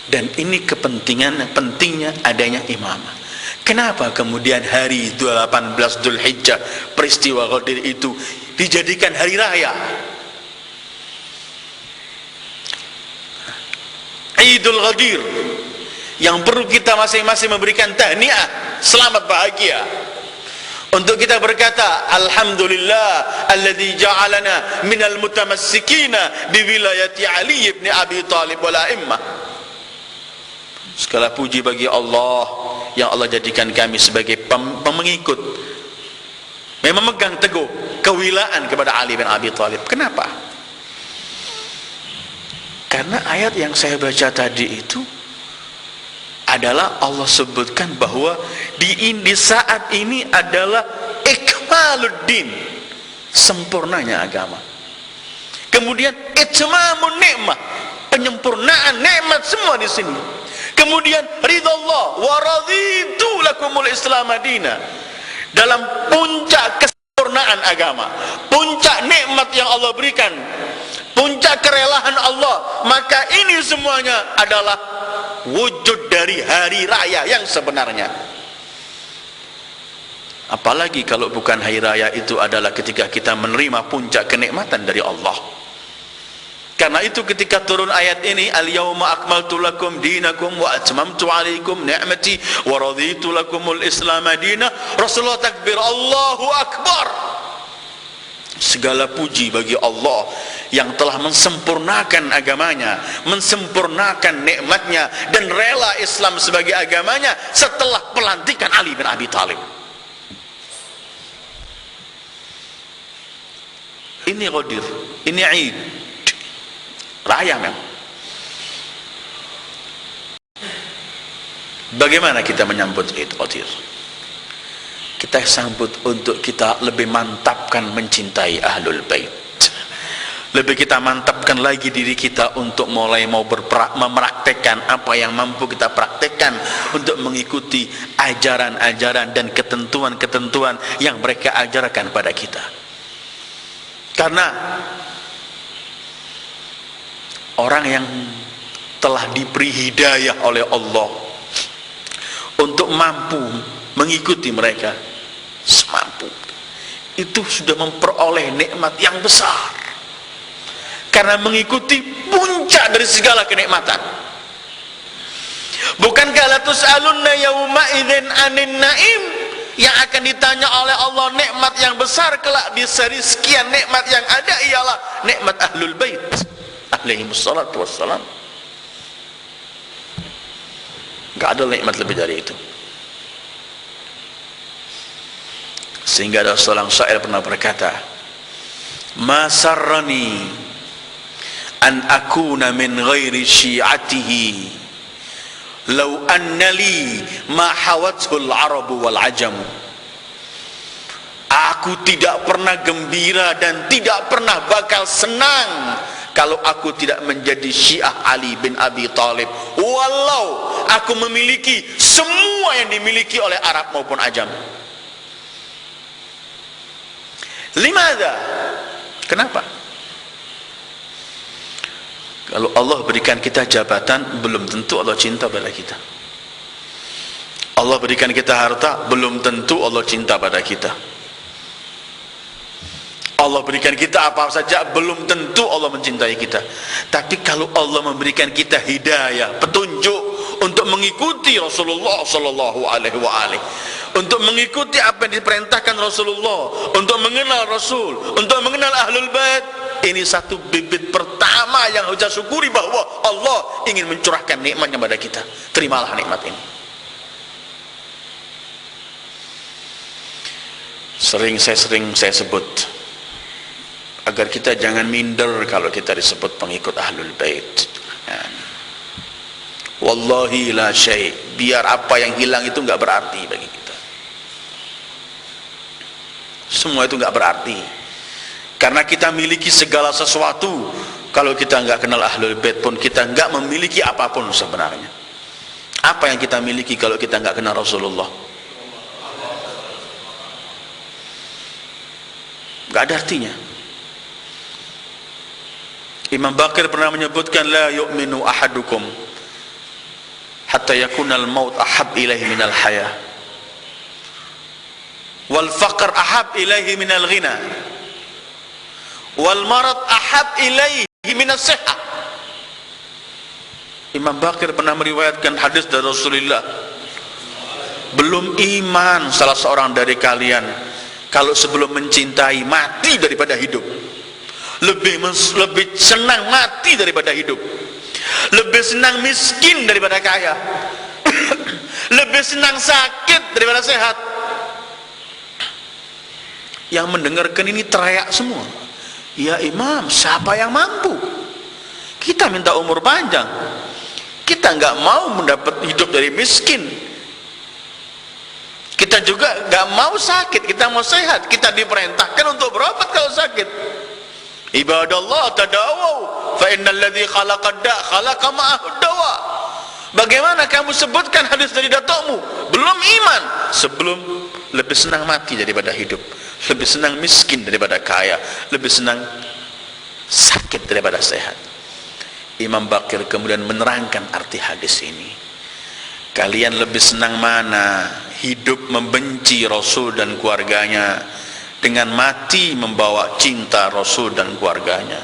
dan ini pentingnya adanya imamah. Kenapa kemudian hari 18 Dzulhijjah peristiwa Ghadir itu dijadikan hari raya, Idul Ghadir, yang perlu kita masing-masing memberikan tahniah, selamat bahagia, untuk kita berkata, alhamdulillah alladzi ja'alana minal mutamassikina bi wilayati Ali ibn Abi Thalib wal a'immah. Segala puji bagi Allah yang Allah jadikan kami sebagai pengikut, memang memegang teguh kewilaan kepada Ali bin Abi Thalib. Kenapa? Karena ayat yang saya baca tadi itu adalah Allah sebutkan bahwa di saat ini adalah ikmaluddin, sempurnanya agama. Kemudian itmamun nikmah, penyempurnaan nikmat semua di sini. Kemudian ridallah wa raditu lakumul Islam madina, dalam puncak kesempurnaan agama, puncak nikmat yang Allah berikan, puncak kerelaan Allah, maka ini semuanya adalah wujud dari hari raya yang sebenarnya. Apalagi kalau bukan hari raya itu adalah ketika kita menerima puncak kenikmatan dari Allah. Karena itu ketika turun ayat ini, al-yawma akmaltu lakum dinakum wa atmamtu alaikum ni'mati wa raditu lakumul Islam madina, Rasulullah takbir, Allahu Akbar. Segala puji bagi Allah yang telah mensempurnakan agamanya, mensempurnakan nikmatnya, dan rela Islam sebagai agamanya setelah pelantikan Ali bin Abi Thalib. Ini Ghadir, ini Eid raya memang. Bagaimana kita menyambut Eid Ghadir? Kita sambut untuk kita lebih mantapkan mencintai Ahlul Bait, Lebih kita mantapkan lagi diri kita untuk mulai mau mempraktekkan apa yang mampu kita praktekkan untuk mengikuti ajaran-ajaran dan ketentuan-ketentuan yang mereka ajarkan pada kita. Karena orang yang telah diberi hidayah oleh Allah untuk mampu mengikuti mereka semampu, itu sudah memperoleh nikmat yang besar. Karena mengikuti puncak dari segala kenikmatan. Bukankah la tus'alunna yauma idzin 'anin na'im, yang akan ditanya oleh Allah nikmat yang besar kelak di seri sekian nikmat yang ada ialah nikmat ahlul bait alaihi wassalatu wassalam. Enggak ada nikmat lebih dari itu. Sehingga ada seorang syair pernah berkata, "Ma sarrani an akuna min ghairi syi'atihi law anna li ma hawathul arabu wal ajamu." Aku tidak pernah gembira dan tidak pernah bakal senang kalau aku tidak menjadi Syiah Ali bin Abi Thalib, walau aku memiliki semua yang dimiliki oleh Arab maupun Ajam. Limadha? Kenapa? Kalau Allah berikan kita jabatan, belum tentu Allah cinta pada kita. Allah berikan kita harta, belum tentu Allah cinta pada kita. Allah berikan kita apa saja, belum tentu Allah mencintai kita. Tapi kalau Allah memberikan kita hidayah, petunjuk untuk mengikuti Rasulullah sallallahu alaihi wasallam, untuk mengikuti apa yang diperintahkan Rasulullah, untuk mengenal Rasul, untuk mengenal Ahlul Bait, ini satu bibit pertama yang harus kita syukuri bahwa Allah ingin mencurahkan nikmatnya pada kita. Terimalah nikmat ini. Sering saya sebut agar kita jangan minder kalau kita disebut pengikut Ahlul Bait. Wallahi la syai', biar apa yang hilang itu enggak berarti bagi kita. Semua itu enggak berarti. Karena kita miliki segala sesuatu, kalau kita enggak kenal Ahlul Bait pun kita enggak memiliki apapun sebenarnya. Apa yang kita miliki kalau kita enggak kenal Rasulullah? Enggak ada artinya. Imam Baqir pernah menyebutkan, la yu'minu ahadukum hatta yakunal maut ahab ilaihi minal hayah wal faqr ahab ilaihi minal ghina wal marad ahab ilaihi minas sihah. Imam Baqir pernah meriwayatkan hadis dari Rasulullah, belum iman salah seorang dari kalian kalau sebelum mencintai mati daripada hidup. Lebih senang mati daripada hidup, lebih senang miskin daripada kaya, lebih senang sakit daripada sehat. Yang mendengarkan ini teriak semua, ya Imam, siapa yang mampu? Kita minta umur panjang, kita nggak mau mendapat hidup dari miskin, kita juga nggak mau sakit, kita mau sehat. Kita diperintahkan untuk berobat kalau sakit. Ibadallah tadawau fa innal ladzi khalaqad da khalaqa ma'ahud dawa. Bagaimana kamu sebutkan hadis dari datukmu? Belum iman sebelum lebih senang mati daripada hidup, lebih senang miskin daripada kaya, lebih senang sakit daripada sehat. Imam Baqir kemudian menerangkan arti hadis ini. Kalian lebih senang mana? Hidup membenci Rasul dan keluarganya, dengan mati membawa cinta Rasul dan keluarganya.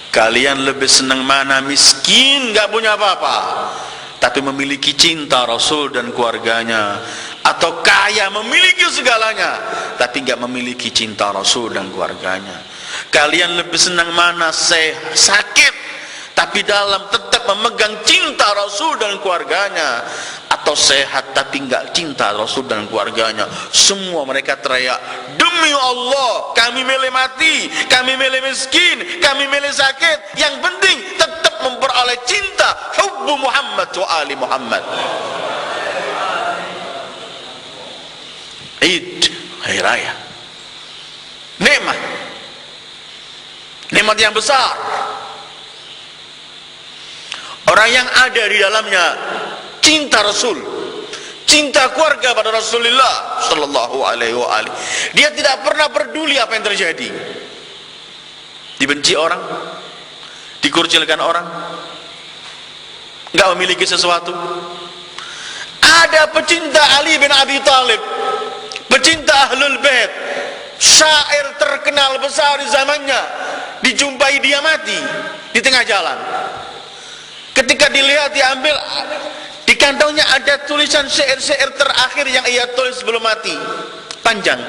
Kalian lebih senang mana? Miskin, gak punya apa-apa, tapi memiliki cinta Rasul dan keluarganya, atau kaya memiliki segalanya tapi gak memiliki cinta Rasul dan keluarganya? Kalian lebih senang mana? Sakit tapi dalam tetap memegang cinta Rasul dan keluarganya, atau sehat tapi enggak cinta Rasul dan keluarganya? Semua mereka teriak, demi Allah kami milih mati, kami milih miskin, kami milih sakit, yang penting tetap memperoleh cinta hubbu Muhammad wa ali Muhammad. Id, hari raya, nikmat. nikmat yang besar. Orang yang ada di dalamnya cinta Rasul, cinta keluarga pada Rasulullah sallallahu alaihi wasallam. Dia tidak pernah peduli apa yang terjadi. Dibenci orang, dikucilkan orang, enggak memiliki sesuatu. Ada pecinta Ali bin Abi Thalib, pecinta Ahlul Bait, syair terkenal besar di zamannya, dijumpai dia mati di tengah jalan. Ketika dilihat, diambil, di kantongnya ada tulisan syair-syair terakhir yang ia tulis sebelum mati, panjang.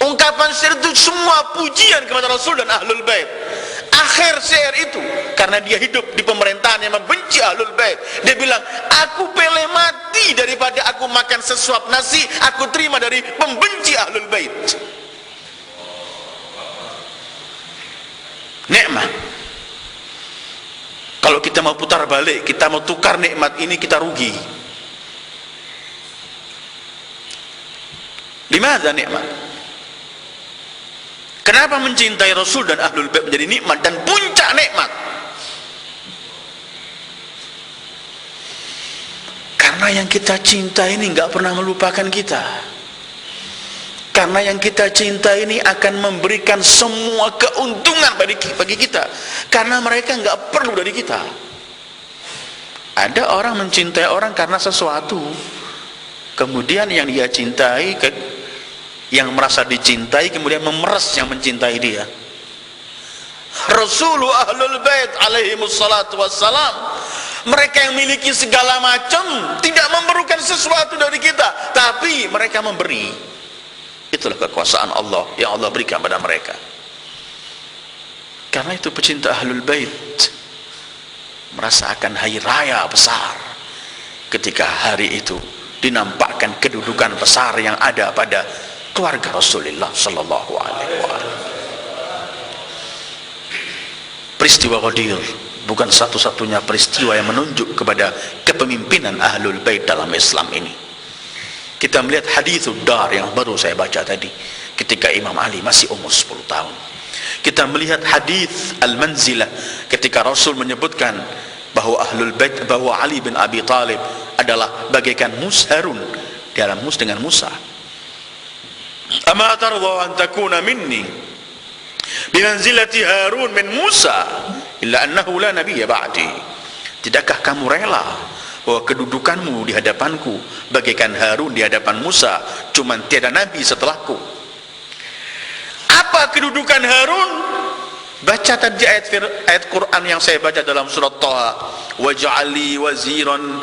Ungkapan syair itu semua pujian kepada Rasul dan Ahlul Bait. Akhir syair itu, karena dia hidup di pemerintahan yang membenci Ahlul Bait, dia bilang, aku pilih mati daripada aku makan sesuap nasi aku terima dari pembenci Ahlul Bait. Nikmat. Kalau kita mau putar balik, kita mau tukar nikmat ini, kita rugi. Limadha nikmat? Kenapa mencintai Rasul dan Ahlul Bait menjadi nikmat dan puncak nikmat? Karena yang kita cinta ini nggak pernah melupakan kita. Karena yang kita cinta ini akan memberikan semua keuntungan bagi kita. Karena mereka nggak perlu dari kita. Ada orang mencintai orang karena sesuatu, kemudian yang dia cintai, yang merasa dicintai, kemudian memeras yang mencintai dia. Rasulullah Ahlul Bait alaihimus salatu wassalam, mereka yang memiliki segala macam, tidak memerlukan sesuatu dari kita, tapi mereka memberi. Itulah kekuasaan Allah yang Allah berikan pada mereka. Karena itu pecinta Ahlul Bait merasakan hari raya besar ketika hari itu dinampakkan kedudukan besar yang ada pada keluarga Rasulullah sallallahu alaihi wasallam. Peristiwa Ghadir bukan satu-satunya peristiwa yang menunjuk kepada kepemimpinan Ahlul Bait dalam Islam ini. Kita melihat hadithud dar yang baru saya baca tadi, ketika Imam Ali masih umur 10 tahun. Kita melihat hadith al-manzilah ketika Rasul menyebutkan bahwa Ahlul Bait, bahwa Ali bin Abi Thalib adalah bagaikan Harun dalam dengan Musa. Ama tarda an takuna minni bimanzilati Harun min Musa illa annahu la nabiyya ba'di. Tidakkah kamu rela bahwa kedudukanmu di hadapanku bagaikan Harun di hadapan Musa, cuman tiada nabi setelahku? Apa kedudukan Harun? Baca tadi ayat Quran yang saya baca dalam surat Taha, waj'alli waziran